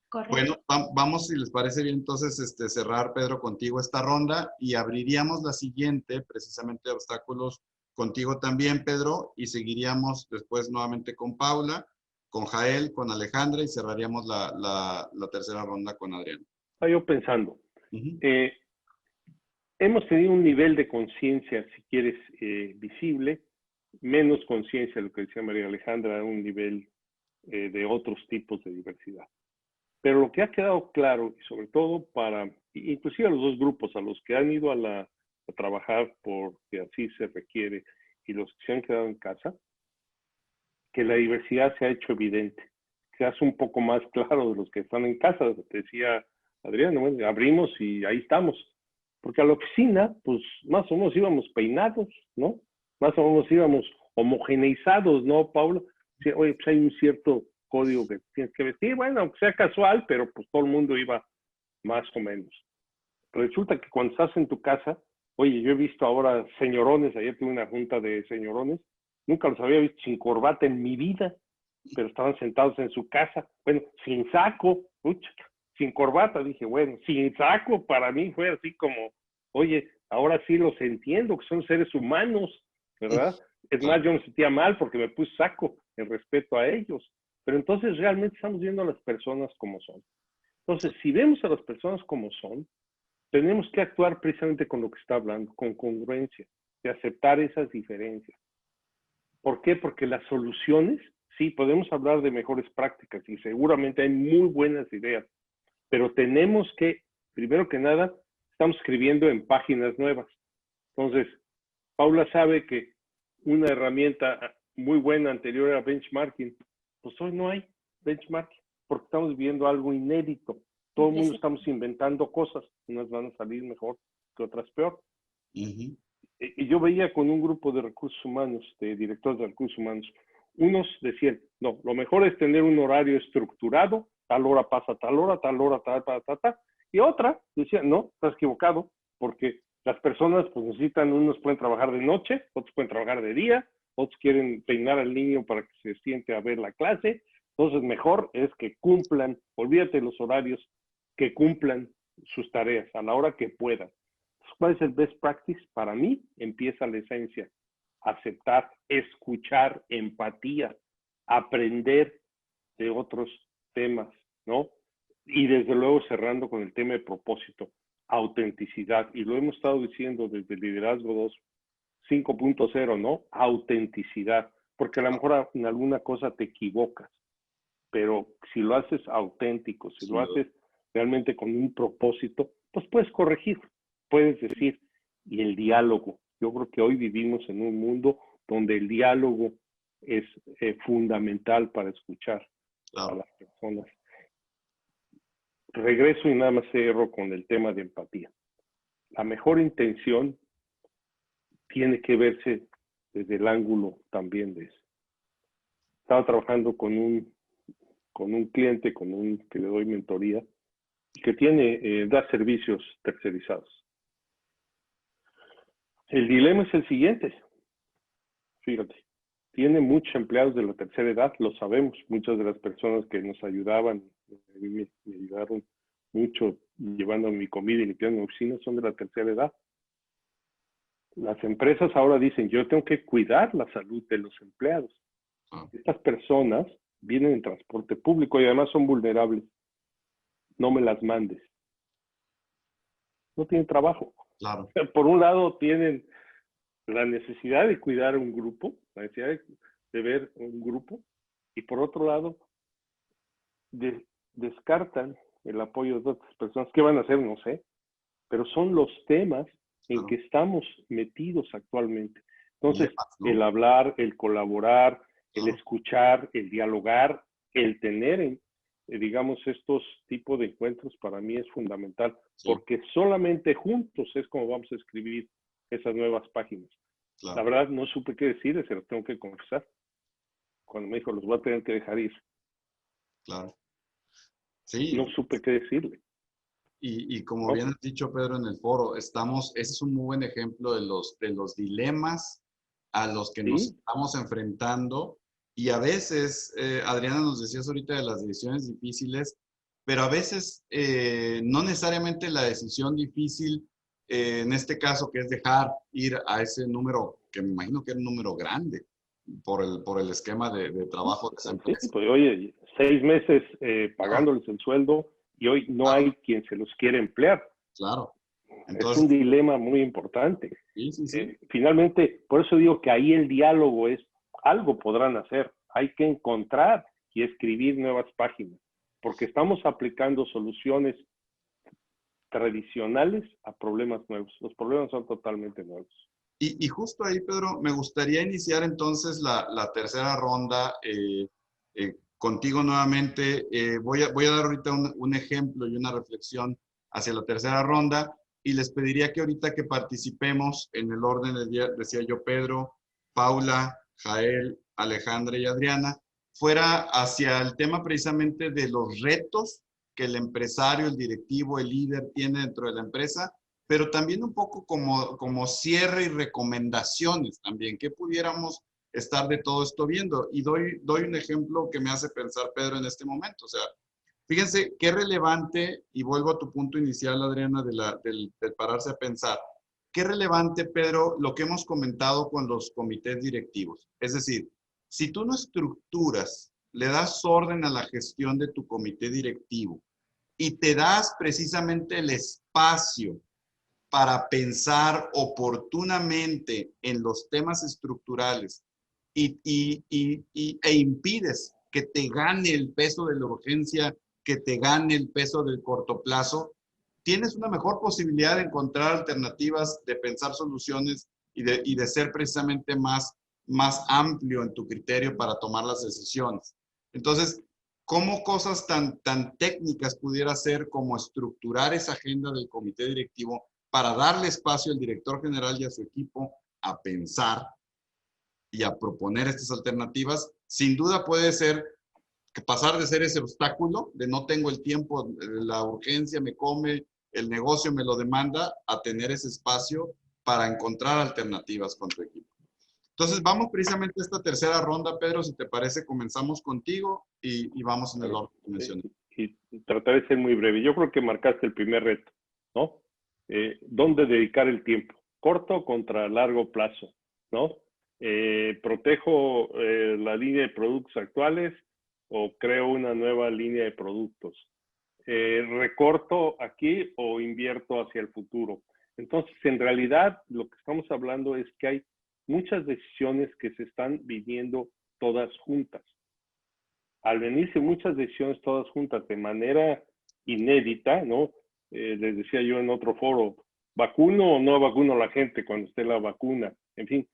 Correcto. Bueno, vamos, si les parece bien, entonces cerrar, Pedro, contigo esta ronda y abriríamos la siguiente, precisamente obstáculos, contigo también, Pedro, y seguiríamos después nuevamente con Paula, con Jael, con Alejandra y cerraríamos la tercera ronda con Adrián. Estaba yo pensando, hemos tenido un nivel de conciencia, si quieres, visible, menos conciencia, lo que decía María Alejandra, un nivel de otros tipos de diversidad. Pero lo que ha quedado claro, y sobre todo para, inclusive a los dos grupos, a los que han ido a trabajar porque así se requiere y los que se han quedado en casa, que la diversidad se ha hecho evidente, se hace un poco más claro de los que están en casa. Decía Adrián, bueno, abrimos y ahí estamos. Porque a la oficina, pues más o menos íbamos peinados, ¿no? Más o menos íbamos homogeneizados, ¿no, Paula? Sí, oye, pues hay un cierto código que tienes que vestir, bueno, aunque sea casual, pero pues todo el mundo iba más o menos. Resulta que cuando estás en tu casa, oye, yo he visto ahora señorones, ayer tuve una junta de señorones, nunca los había visto sin corbata en mi vida, pero estaban sentados en su casa, bueno, sin saco, sin corbata, dije, bueno, sin saco para mí fue así como, oye, ahora sí los entiendo, que son seres humanos, ¿verdad? Es más, yo me sentía mal porque me puse saco en respeto a ellos, pero entonces realmente estamos viendo a las personas como son. Entonces, si vemos a las personas como son, tenemos que actuar precisamente con lo que está hablando, con congruencia, de aceptar esas diferencias. ¿Por qué? Porque las soluciones, sí, podemos hablar de mejores prácticas y seguramente hay muy buenas ideas, pero tenemos que, primero que nada, estamos escribiendo en páginas nuevas. Entonces, Paula sabe que una herramienta muy buena anterior era benchmarking. Pues hoy no hay benchmarking, porque estamos viendo algo inédito. Todo el mundo estamos inventando cosas, unas van a salir mejor que otras peor. Y yo veía con un grupo de recursos humanos, de directores de recursos humanos, unos decían, no, lo mejor es tener un horario estructurado, tal hora pasa tal hora, tal, tal. Y otra decía, no, estás equivocado, porque las personas pues necesitan, unos pueden trabajar de noche, otros pueden trabajar de día, otros quieren peinar al niño para que se siente a ver la clase. Entonces mejor es que cumplan, olvídate de los horarios, que cumplan sus tareas a la hora que puedan. ¿Cuál es el best practice? Para mí empieza la esencia. Aceptar, escuchar, empatía, aprender de otros temas, ¿no? Y desde luego cerrando con el tema de propósito, autenticidad. Y lo hemos estado diciendo desde el Liderazgo 2, 5.0, ¿no? Autenticidad. Porque a lo mejor en alguna cosa te equivocas, pero si lo haces auténtico, si lo haces realmente con un propósito, pues puedes corregir, puedes decir. Y el diálogo. Yo creo que hoy vivimos en un mundo donde el diálogo es fundamental para escuchar a las personas. Regreso y nada más cierro con el tema de empatía. La mejor intención tiene que verse desde el ángulo también de eso. Estaba trabajando con un cliente, que le doy mentoría, que da servicios tercerizados. El dilema es el siguiente. Fíjate, tiene muchos empleados de la tercera edad, lo sabemos. Muchas de las personas que nos ayudaban, me ayudaron mucho llevando mi comida y limpiando mi oficina, son de la tercera edad. Las empresas ahora dicen, yo tengo que cuidar la salud de los empleados. Estas personas vienen en transporte público y además son vulnerables. No me las mandes. No tienen trabajo. Claro. Por un lado tienen la necesidad de cuidar un grupo, la necesidad de ver un grupo, y por otro lado descartan el apoyo de otras personas. ¿Qué van a hacer? No sé. Pero son los temas en que estamos metidos actualmente. Entonces, dilemas, ¿no? el hablar, el colaborar, el Claro. escuchar, el dialogar, el tener, digamos, estos tipos de encuentros para mí es fundamental, Sí, porque solamente juntos es como vamos a escribir esas nuevas páginas. La claro, verdad, no supe qué decir, se lo tengo que confesar. Cuando me dijo, los voy a tener que dejar ir, claro. no Sí, supe qué decirle, y como ¿no? bien has dicho, Pedro, en el foro, ese es un muy buen ejemplo de los dilemas a los que nos Sí, estamos enfrentando. Y a veces, Adriana, nos decías ahorita de las decisiones difíciles, pero a veces no necesariamente la decisión difícil, en este caso, que es dejar ir a ese número, que me imagino que era un número grande por el esquema de trabajo de esa sí, empresa. pues oye, 6 meses No, pagándoles el sueldo y hoy no claro, hay quien se los quiera emplear. claro. Es un Entonces, dilema muy importante. sí, sí, sí. Finalmente, por eso digo que ahí el diálogo es, algo podrán hacer, hay que encontrar y escribir nuevas páginas, porque estamos aplicando soluciones tradicionales a problemas nuevos. Los problemas son totalmente nuevos. Y justo ahí, Pedro, me gustaría iniciar entonces la tercera ronda contigo nuevamente. Voy a dar ahorita un ejemplo y una reflexión hacia la tercera ronda y les pediría que ahorita que participemos en el orden del día, decía yo, Pedro, Paula, Jael, Alejandra y Adriana, fuera hacia el tema precisamente de los retos que el empresario, el directivo, el líder tiene dentro de la empresa, pero también un poco como cierre y recomendaciones también, que pudiéramos estar de todo esto viendo. Y doy un ejemplo que me hace pensar, Pedro, en este momento. O sea, fíjense qué relevante, y vuelvo a tu punto inicial, Adriana, del pararse a pensar, qué relevante, Pedro, lo que hemos comentado con los comités directivos. Es decir, si tú no estructuras, le das orden a la gestión de tu comité directivo y te das precisamente el espacio para pensar oportunamente en los temas estructurales e impides que te gane el peso de la urgencia, que te gane el peso del corto plazo, tienes una mejor posibilidad de encontrar alternativas, de pensar soluciones y de ser precisamente más amplio en tu criterio para tomar las decisiones. Entonces, ¿cómo cosas tan técnicas pudiera ser como estructurar esa agenda del comité directivo para darle espacio al director general y a su equipo a pensar y a proponer estas alternativas? Sin duda puede ser que pasar de ser ese obstáculo de no tengo el tiempo, la urgencia me come, el negocio me lo demanda, a tener ese espacio para encontrar alternativas con tu equipo. Entonces vamos precisamente a esta tercera ronda, Pedro, si te parece, comenzamos contigo y vamos en el orden que mencioné. Y trataré de ser muy breve. Yo creo que marcaste el primer reto, ¿no? ¿Dónde dedicar el tiempo? Corto contra largo plazo, ¿no? ¿Protejo la línea de productos actuales o creo una nueva línea de productos? ¿Recorto aquí o invierto hacia el futuro? Entonces, en realidad, lo que estamos hablando es que hay muchas decisiones que se están viviendo todas juntas. Al venirse muchas decisiones todas juntas de manera inédita, ¿no? Les decía yo en otro foro, ¿vacuno o no vacuno a la gente cuando esté la vacuna? En fin,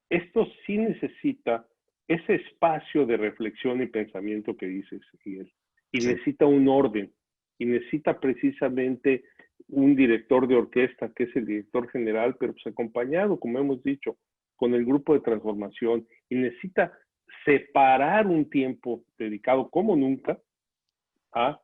esto sí necesita ese espacio de reflexión y pensamiento que dices, Miguel. Y Sí. necesita un orden. Y necesita precisamente un director de orquesta, que es el director general, pero pues acompañado, como hemos dicho, con el grupo de transformación. Y necesita separar un tiempo dedicado como nunca a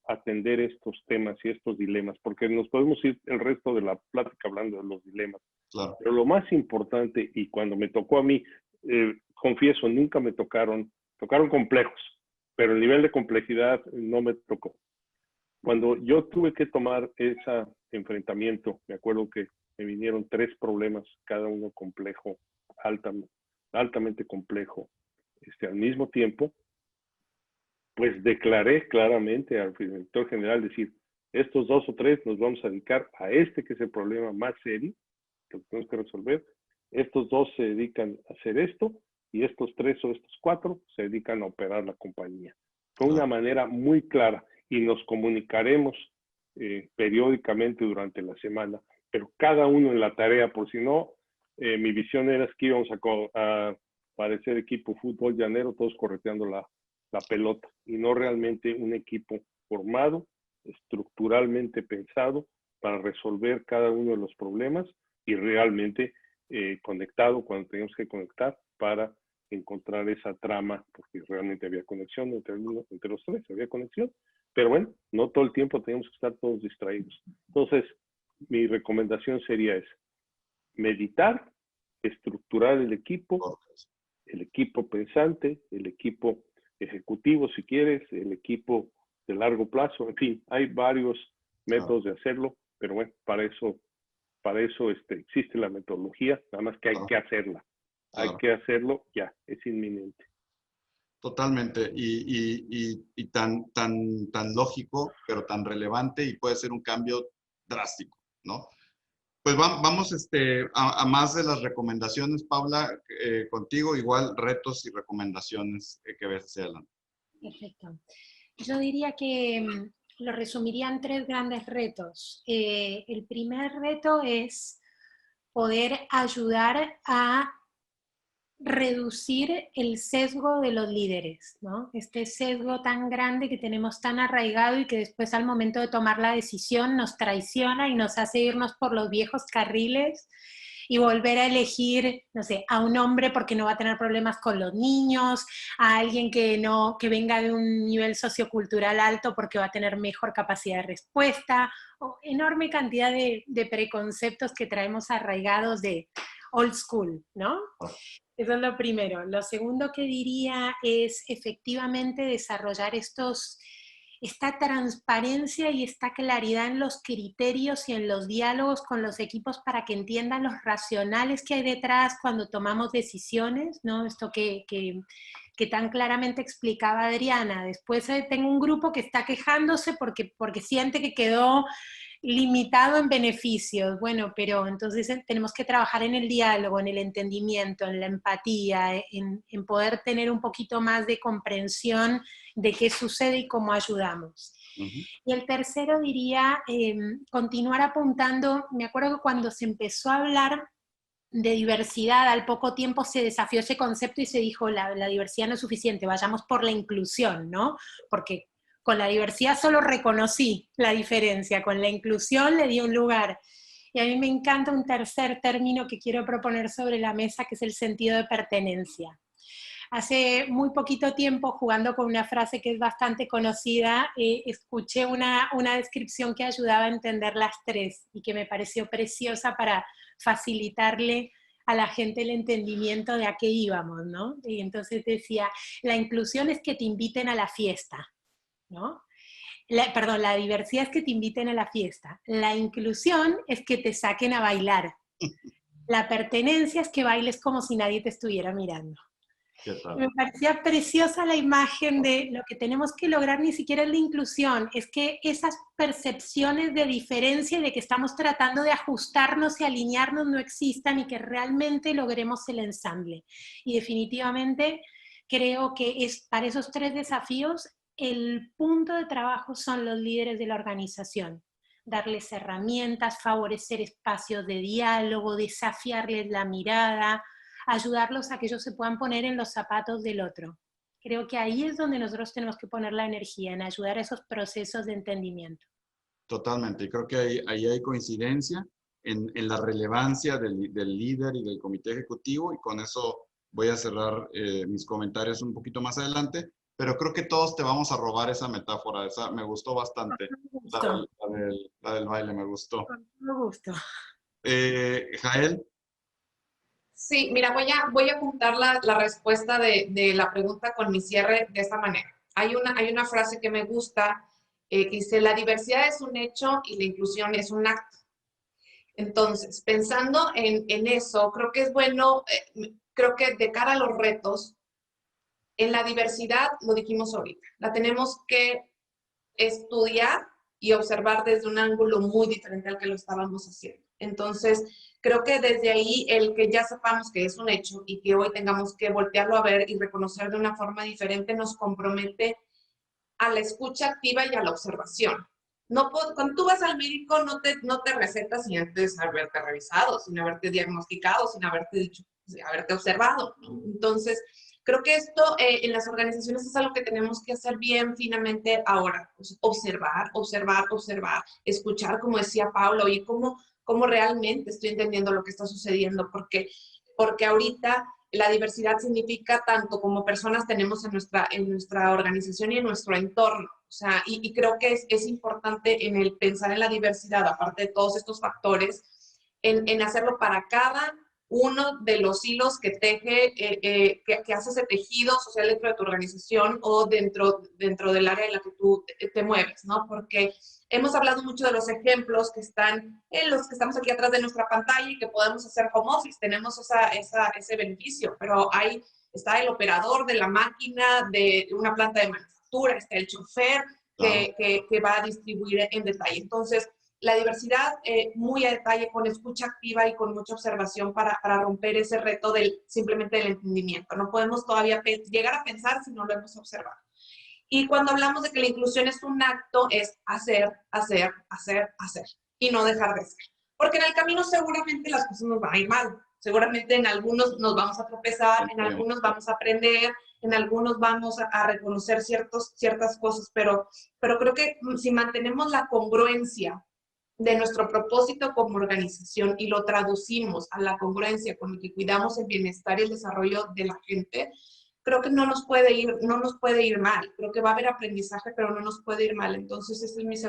atender estos temas y estos dilemas, porque nos podemos ir el resto de la plática hablando de los dilemas. Claro. Pero lo más importante, y cuando me tocó a mí, confieso, nunca me tocaron complejos, pero el nivel de complejidad no me tocó. Cuando yo tuve que tomar ese enfrentamiento, me acuerdo que me vinieron 3 problemas, cada uno complejo, altamente complejo, al mismo tiempo, pues declaré claramente al director general, decir, estos 2 o 3 nos vamos a dedicar a que es el problema más serio, que tenemos que resolver. Estos 2 se dedican a hacer esto, y estos 3 o estos 4 se dedican a operar la compañía. Fue una manera muy clara, y nos comunicaremos periódicamente durante la semana, pero cada uno en la tarea, por si no, mi visión era que íbamos a parecer equipo fútbol llanero, todos correteando la pelota, y no realmente un equipo formado, estructuralmente pensado para resolver cada uno de los problemas y realmente conectado cuando teníamos que conectar para encontrar esa trama, porque realmente había conexión entre los tres, había conexión, pero bueno, no todo el tiempo teníamos que estar todos distraídos. Entonces, mi recomendación sería esa: meditar, estructurar el equipo pensante, el equipo ejecutivo, si quieres, el equipo de largo plazo, en fin, hay varios métodos de hacerlo, pero bueno, para eso existe la metodología, nada más que hay que hacerla. Hay que hacerlo ya, es inminente. Totalmente, y tan lógico, pero tan relevante, y puede ser un cambio drástico, ¿no? Pues vamos a más de las recomendaciones, Paula, contigo, igual retos y recomendaciones que ves hacia adelante. Perfecto. Yo diría que lo resumiría en 3 grandes retos. El primer reto es poder ayudar a reducir el sesgo de los líderes, ¿no? Este sesgo tan grande que tenemos tan arraigado y que después al momento de tomar la decisión nos traiciona y nos hace irnos por los viejos carriles y volver a elegir, no sé, a un hombre porque no va a tener problemas con los niños, a alguien que venga de un nivel sociocultural alto porque va a tener mejor capacidad de respuesta, o enorme cantidad de preconceptos que traemos arraigados de old school, ¿no? Eso es lo primero. Lo segundo que diría es efectivamente desarrollar esta transparencia y esta claridad en los criterios y en los diálogos con los equipos para que entiendan los racionales que hay detrás cuando tomamos decisiones, ¿no? Esto que tan claramente explicaba Adriana. Después tengo un grupo que está quejándose porque siente que quedó limitado en beneficios. Bueno, pero entonces tenemos que trabajar en el diálogo, en el entendimiento, en la empatía, en poder tener un poquito más de comprensión de qué sucede y cómo ayudamos. Y el tercero diría, continuar apuntando. Me acuerdo que cuando se empezó a hablar de diversidad, al poco tiempo se desafió ese concepto y se dijo, la diversidad no es suficiente, vayamos por la inclusión, ¿no? Porque con la diversidad solo reconocí la diferencia, con la inclusión le di un lugar. Y a mí me encanta un tercer término que quiero proponer sobre la mesa, que es el sentido de pertenencia. Hace muy poquito tiempo, jugando con una frase que es bastante conocida, escuché una descripción que ayudaba a entender las 3 y que me pareció preciosa para facilitarle a la gente el entendimiento de a qué íbamos, ¿no? Y entonces decía, la inclusión es que te inviten a la fiesta, ¿no? La diversidad es que te inviten a la fiesta. La inclusión es que te saquen a bailar. La pertenencia es que bailes como si nadie te estuviera mirando. Me parecía preciosa la imagen de lo que tenemos que lograr ni siquiera es la inclusión, es que esas percepciones de diferencia y de que estamos tratando de ajustarnos y alinearnos no existan y que realmente logremos el ensamble. Y definitivamente creo que para esos 3 desafíos el punto de trabajo son los líderes de la organización. Darles herramientas, favorecer espacios de diálogo, desafiarles la mirada, ayudarlos a que ellos se puedan poner en los zapatos del otro. Creo que ahí es donde nosotros tenemos que poner la energía, en ayudar a esos procesos de entendimiento. Totalmente, y creo que ahí hay coincidencia en la relevancia del líder y del comité ejecutivo, y con eso voy a cerrar mis comentarios un poquito más adelante, pero creo que todos te vamos a robar esa metáfora, esa me gustó bastante, la del baile me gustó. Me gustó. Jael. Sí, mira, voy a apuntar la respuesta de la pregunta con mi cierre de esta manera. Hay una frase que me gusta que dice, la diversidad es un hecho y la inclusión es un acto. Entonces, pensando en eso, creo que es bueno, creo que de cara a los retos, en la diversidad, lo dijimos ahorita, la tenemos que estudiar y observar desde un ángulo muy diferente al que lo estábamos haciendo. Entonces, creo que desde ahí el que ya sepamos que es un hecho y que hoy tengamos que voltearlo a ver y reconocer de una forma diferente nos compromete a la escucha activa y a la observación. Cuando tú vas al médico no te recetas sin antes haberte revisado, sin haberte diagnosticado, sin haberte dicho, sin haberte observado, ¿no? Entonces, creo que esto en las organizaciones es algo que tenemos que hacer bien finamente ahora. Pues, observar, observar, observar, escuchar, como decía Paula, oye, ¿cómo realmente estoy entendiendo lo que está sucediendo? Porque ahorita la diversidad significa tanto como personas tenemos en nuestra organización y en nuestro entorno. O sea, y creo que es importante en el pensar en la diversidad, aparte de todos estos factores, en hacerlo para cada uno de los hilos que teje, que hace ese tejido social dentro de tu organización o dentro del área en la que tú te mueves, ¿no? Porque hemos hablado mucho de los ejemplos que están en los que estamos aquí atrás de nuestra pantalla y que podemos hacer home office, tenemos ese beneficio, pero está el operador de la máquina de una planta de manufactura, está el chofer que va a distribuir en detalle. Entonces, la diversidad muy a detalle, con escucha activa y con mucha observación para romper ese reto simplemente del entendimiento. No podemos todavía llegar a pensar si no lo hemos observado. Y cuando hablamos de que la inclusión es un acto, es hacer, hacer, hacer, hacer y no dejar de hacer. Porque en el camino seguramente las cosas nos van a ir mal. Seguramente en algunos nos vamos a tropezar, en algunos vamos a aprender, en algunos vamos a reconocer ciertas cosas, pero creo que si mantenemos la congruencia de nuestro propósito como organización y lo traducimos a la congruencia con el que cuidamos el bienestar y el desarrollo de la gente, creo que no nos puede ir mal. Creo que va a haber aprendizaje, pero no nos puede ir mal. Entonces, ese es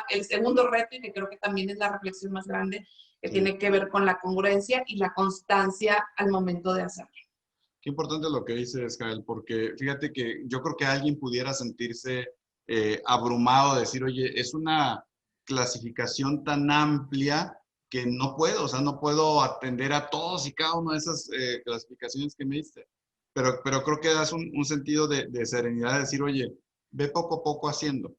el segundo reto, y que creo que también es la reflexión más grande, que tiene que ver con la congruencia y la constancia al momento de hacerlo. Qué importante lo que dices, Jael, porque fíjate que yo creo que alguien pudiera sentirse abrumado, de decir, oye, es una clasificación tan amplia que no puedo atender a todos y cada una de esas clasificaciones que me diste. Pero creo que das un sentido de serenidad, de decir, oye, ve poco a poco haciendo,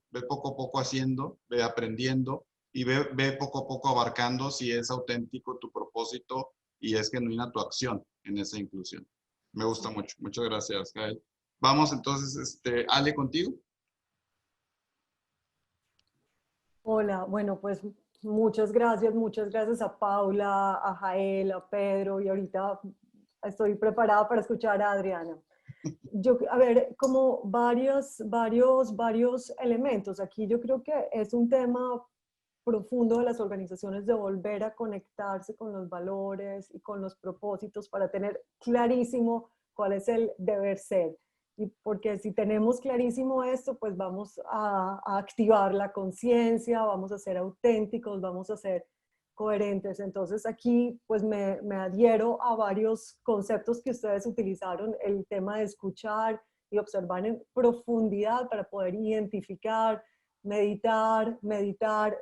ve aprendiendo y ve poco a poco abarcando si es auténtico tu propósito y es genuina tu acción en esa inclusión. Me gusta mucho. Muchas gracias, Jael. Vamos entonces, Ale, contigo. Hola, bueno, pues muchas gracias a Paula, a Jael, a Pedro, y ahorita estoy preparada para escuchar a Adriana. A ver, como varios elementos. Aquí yo creo que es un tema profundo de las organizaciones de volver a conectarse con los valores y con los propósitos para tener clarísimo cuál es el deber ser. Y porque si tenemos clarísimo esto, pues vamos a activar la conciencia, vamos a ser auténticos, vamos a ser coherentes. Entonces aquí pues me adhiero a varios conceptos que ustedes utilizaron, el tema de escuchar y observar en profundidad para poder identificar, meditar,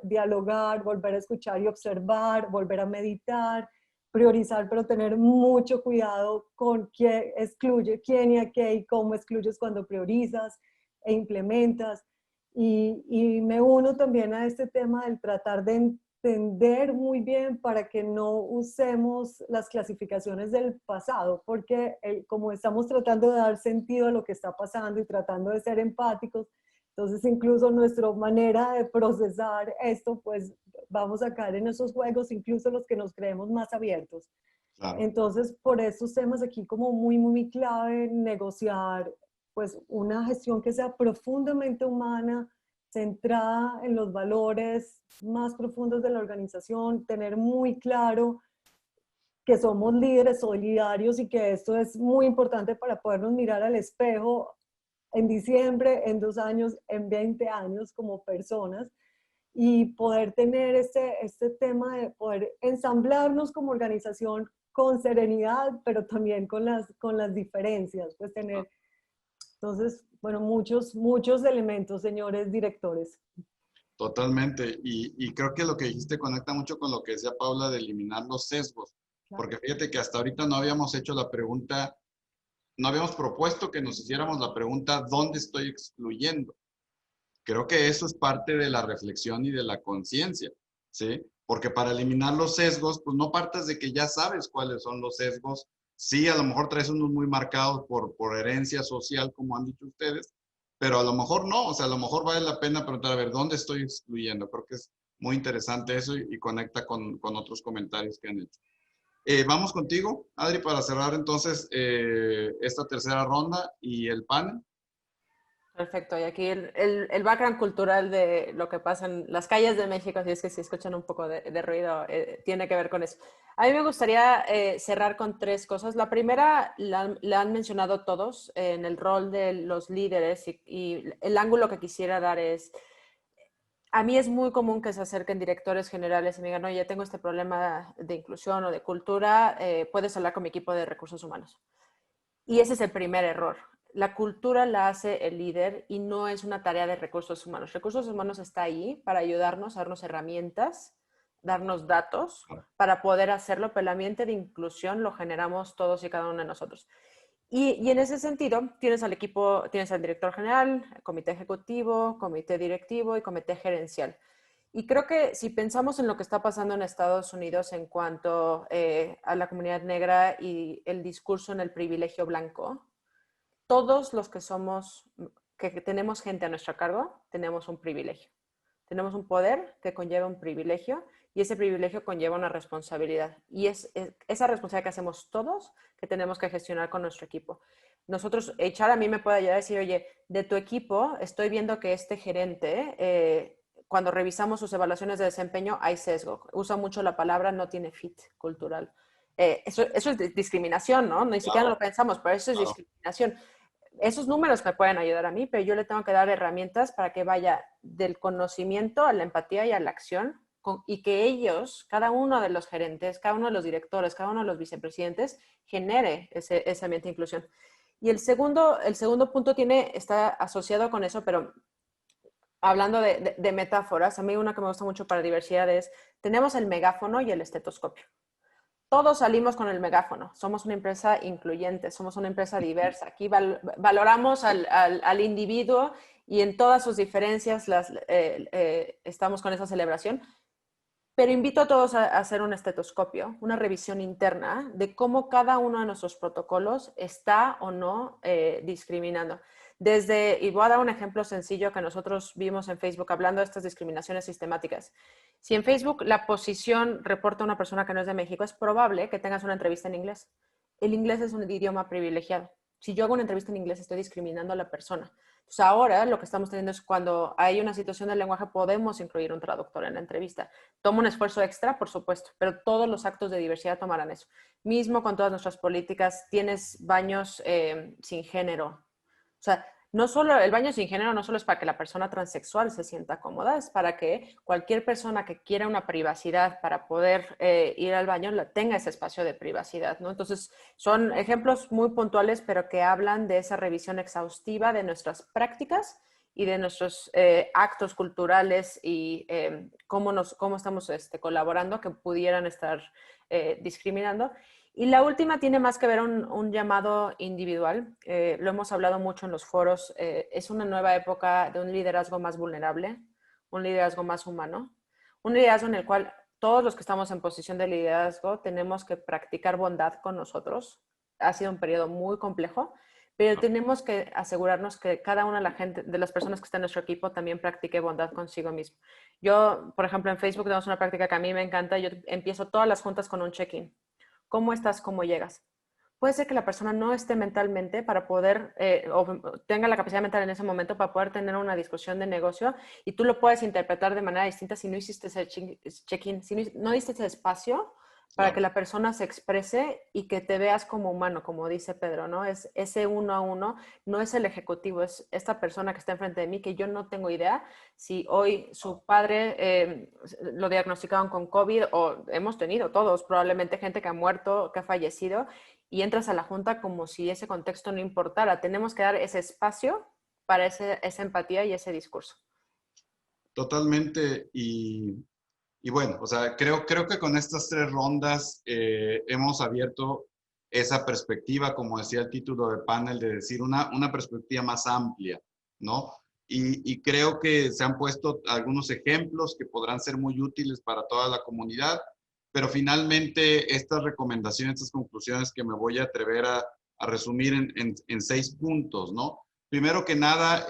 dialogar, volver a escuchar y observar, volver a meditar, priorizar, pero tener mucho cuidado con quién excluye, quién y a qué y cómo excluyes cuando priorizas e implementas. Y me uno también a este tema del tratar de entender muy bien para que no usemos las clasificaciones del pasado, porque como estamos tratando de dar sentido a lo que está pasando y tratando de ser empáticos, entonces incluso nuestra manera de procesar esto, pues vamos a caer en esos juegos, incluso los que nos creemos más abiertos. Claro. Entonces, por estos temas aquí como muy clave, negociar pues una gestión que sea profundamente humana, centrada en los valores más profundos de la organización, tener muy claro que somos líderes solidarios y que esto es muy importante para podernos mirar al espejo en diciembre, en 2 años, en 20 años como personas, y poder tener este tema de poder ensamblarnos como organización con serenidad, pero también con las diferencias, pues tener, entonces, bueno, muchos elementos, señores directores. Totalmente, y creo que lo que dijiste conecta mucho con lo que decía Paula de eliminar los sesgos, claro. Porque fíjate que hasta ahorita no habíamos hecho la pregunta, no habíamos propuesto que nos hiciéramos la pregunta, ¿dónde estoy excluyendo? Creo que eso es parte de la reflexión y de la conciencia, ¿sí? Porque para eliminar los sesgos, pues no partas de que ya sabes cuáles son los sesgos. Sí, a lo mejor traes unos muy marcados por herencia social, como han dicho ustedes, pero a lo mejor no, o sea, a lo mejor vale la pena preguntar, a ver, ¿dónde estoy excluyendo? Creo que es muy interesante eso y conecta con otros comentarios que han hecho. Vamos contigo, Adri, para cerrar entonces esta tercera ronda y el panel. Perfecto, y aquí el background cultural de lo que pasa en las calles de México, si es que si escuchan un poco de ruido, tiene que ver con eso. A mí me gustaría cerrar con 3 cosas. La primera la han mencionado todos en el rol de los líderes y el ángulo que quisiera dar es, a mí es muy común que se acerquen directores generales y me digan, oye, tengo este problema de inclusión o de cultura, puedes hablar con mi equipo de recursos humanos. Y ese es el primer error. La cultura la hace el líder y no es una tarea de recursos humanos. Recursos humanos está ahí para ayudarnos, darnos herramientas, darnos datos para poder hacerlo, pero el ambiente de inclusión lo generamos todos y cada uno de nosotros. Y en ese sentido, tienes al equipo, tienes al director general, comité ejecutivo, comité directivo y comité gerencial. Y creo que si pensamos en lo que está pasando en Estados Unidos en cuanto a la comunidad negra y el discurso en el privilegio blanco, todos los que somos, que tenemos gente a nuestro cargo, tenemos un privilegio. Tenemos un poder que conlleva un privilegio y ese privilegio conlleva una responsabilidad. Y es esa responsabilidad que hacemos todos que tenemos que gestionar con nuestro equipo. Nosotros, HR a mí me puede ayudar a decir, oye, de tu equipo estoy viendo que este gerente, cuando revisamos sus evaluaciones de desempeño, hay sesgo. Usa mucho la palabra no tiene fit cultural. Eso es discriminación, ¿no? Ni siquiera lo pensamos, pero eso es discriminación. Esos números me pueden ayudar a mí, pero yo le tengo que dar herramientas para que vaya del conocimiento a la empatía y a la acción y que ellos, cada uno de los gerentes, cada uno de los directores, cada uno de los vicepresidentes, genere ese ambiente de inclusión. Y el segundo punto está asociado con eso, pero hablando de metáforas, a mí una que me gusta mucho para diversidad es, tenemos el megáfono y el estetoscopio. Todos salimos con el megáfono. Somos una empresa incluyente, somos una empresa diversa. Aquí valoramos al individuo y en todas sus diferencias estamos con esa celebración. Pero invito a todos a hacer un estetoscopio, una revisión interna de cómo cada uno de nuestros protocolos está o no discriminando. Y voy a dar un ejemplo sencillo que nosotros vimos en Facebook hablando de estas discriminaciones sistemáticas. Si en Facebook la posición reporta a una persona que no es de México, es probable que tengas una entrevista en inglés. El inglés es un idioma privilegiado. Si yo hago una entrevista en inglés, estoy discriminando a la persona. Entonces ahora lo que estamos teniendo es cuando hay una situación del lenguaje, podemos incluir un traductor en la entrevista. Toma un esfuerzo extra, por supuesto, pero todos los actos de diversidad tomarán eso. Mismo con todas nuestras políticas, tienes baños sin género. O sea, no solo el baño sin género no solo es para que la persona transexual se sienta cómoda, es para que cualquier persona que quiera una privacidad para poder ir al baño tenga ese espacio de privacidad, ¿no? Entonces, son ejemplos muy puntuales, pero que hablan de esa revisión exhaustiva de nuestras prácticas y de nuestros actos culturales y cómo estamos colaborando que pudieran estar discriminando. Y la última tiene más que ver un llamado individual. Lo hemos hablado mucho en los foros. Es una nueva época de un liderazgo más vulnerable, un liderazgo más humano, un liderazgo en el cual todos los que estamos en posición de liderazgo tenemos que practicar bondad con nosotros. Ha sido un periodo muy complejo, pero tenemos que asegurarnos que cada una de las personas que está en nuestro equipo también practique bondad consigo mismo. Yo, por ejemplo, en Facebook tenemos una práctica que a mí me encanta. Yo empiezo todas las juntas con un check-in. ¿Cómo estás? ¿Cómo llegas? Puede ser que la persona no esté mentalmente para poder, o tenga la capacidad mental en ese momento para poder tener una discusión de negocio y tú lo puedes interpretar de manera distinta si no hiciste ese check-in, si no diste ese espacio para que la persona se exprese y que te veas como humano, como dice Pedro, ¿no? Es ese uno a uno, no es el ejecutivo, es esta persona que está enfrente de mí que yo no tengo idea si hoy su padre lo diagnosticaron con COVID o hemos tenido todos probablemente gente que ha muerto, que ha fallecido y entras a la junta como si ese contexto no importara. Tenemos que dar ese espacio para esa empatía y ese discurso. Totalmente. Y bueno, o sea, creo que con estas 3 rondas hemos abierto esa perspectiva, como decía el título del panel, de decir una perspectiva más amplia, ¿no? Y creo que se han puesto algunos ejemplos que podrán ser muy útiles para toda la comunidad, pero finalmente estas recomendaciones, estas conclusiones que me voy a atrever a resumir en 6 puntos, ¿no? Primero que nada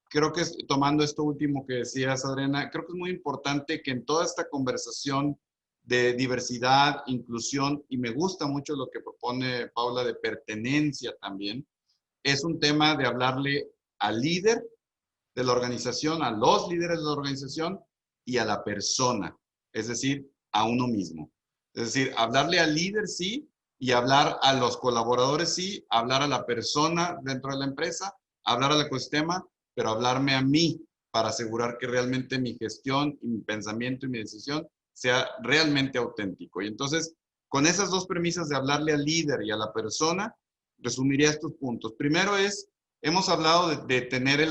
creo que tomando esto último que decías, Adriana, creo que es muy importante que en toda esta conversación de diversidad, inclusión, y me gusta mucho lo que propone Paula de pertenencia también, es un tema de hablarle al líder de la organización, a los líderes de la organización y a la persona, es decir, a uno mismo. Es decir, hablarle al líder sí, y hablar a los colaboradores sí, hablar a la persona dentro de la empresa, hablar al ecosistema, pero hablarme a mí para asegurar que realmente mi gestión y mi pensamiento y mi decisión sea realmente auténtico. Y entonces, con esas dos premisas de hablarle al líder y a la persona, resumiría estos puntos. Primero hemos hablado de tener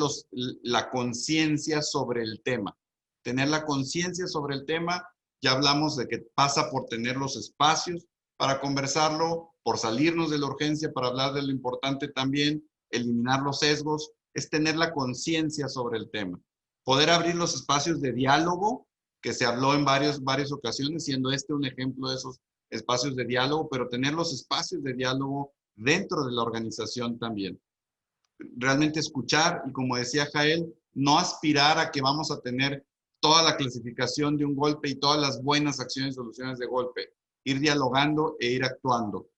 la conciencia sobre el tema. Tener la conciencia sobre el tema, ya hablamos de que pasa por tener los espacios para conversarlo, por salirnos de la urgencia, para hablar de lo importante también, eliminar los sesgos, es tener la conciencia sobre el tema. Poder abrir los espacios de diálogo, que se habló en varias ocasiones, siendo este un ejemplo de esos espacios de diálogo, pero tener los espacios de diálogo dentro de la organización también. Realmente escuchar y, como decía Jael, no aspirar a que vamos a tener toda la clasificación de un golpe y todas las buenas acciones y soluciones de golpe. Ir dialogando e ir actuando.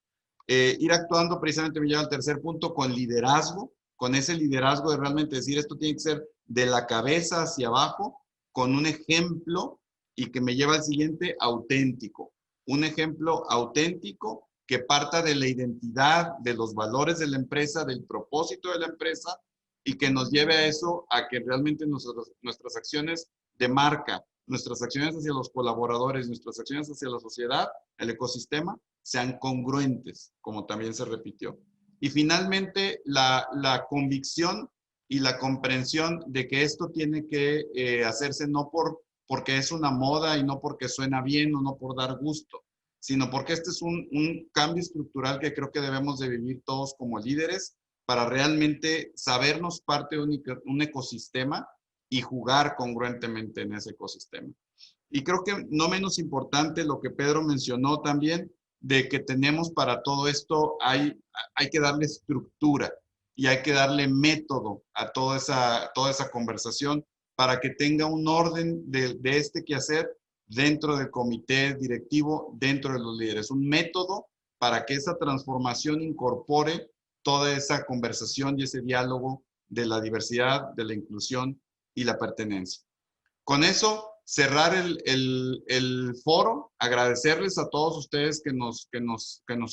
Ir actuando precisamente me lleva al tercer punto, con liderazgo, con ese liderazgo de realmente decir esto tiene que ser de la cabeza hacia abajo, con un ejemplo, y que me lleva al siguiente, auténtico. Un ejemplo auténtico que parta de la identidad, de los valores de la empresa, del propósito de la empresa, y que nos lleve a eso, a que realmente nuestras acciones de marca, nuestras acciones hacia los colaboradores, nuestras acciones hacia la sociedad, el ecosistema, sean congruentes, como también se repitió. Y finalmente, la convicción y la comprensión de que esto tiene que hacerse no porque es una moda y no porque suena bien o no por dar gusto, sino porque este es un cambio estructural que creo que debemos de vivir todos como líderes para realmente sabernos parte de un ecosistema y jugar congruentemente en ese ecosistema. Y creo que no menos importante lo que Pedro mencionó también, de que tenemos para todo esto, hay que darle estructura y hay que darle método a toda esa conversación para que tenga un orden de este quehacer dentro del comité directivo, dentro de los líderes. Un método para que esa transformación incorpore toda esa conversación y ese diálogo de la diversidad, de la inclusión y la pertenencia. Con eso, cerrar el foro, agradecerles a todos ustedes que nos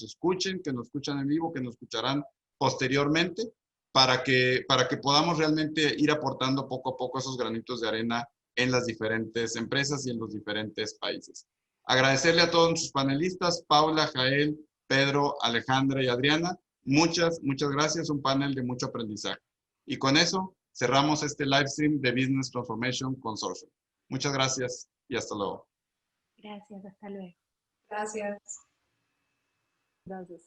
escuchen, que nos escuchan en vivo, que nos escucharán posteriormente, para que podamos realmente ir aportando poco a poco esos granitos de arena en las diferentes empresas y en los diferentes países. Agradecerle a todos sus panelistas, Paula, Jael, Pedro, Alejandra y Adriana. Muchas gracias, un panel de mucho aprendizaje. Y con eso cerramos este live stream de Business Transformation Consortium. Muchas gracias y hasta luego. Gracias, hasta luego. Gracias. Gracias.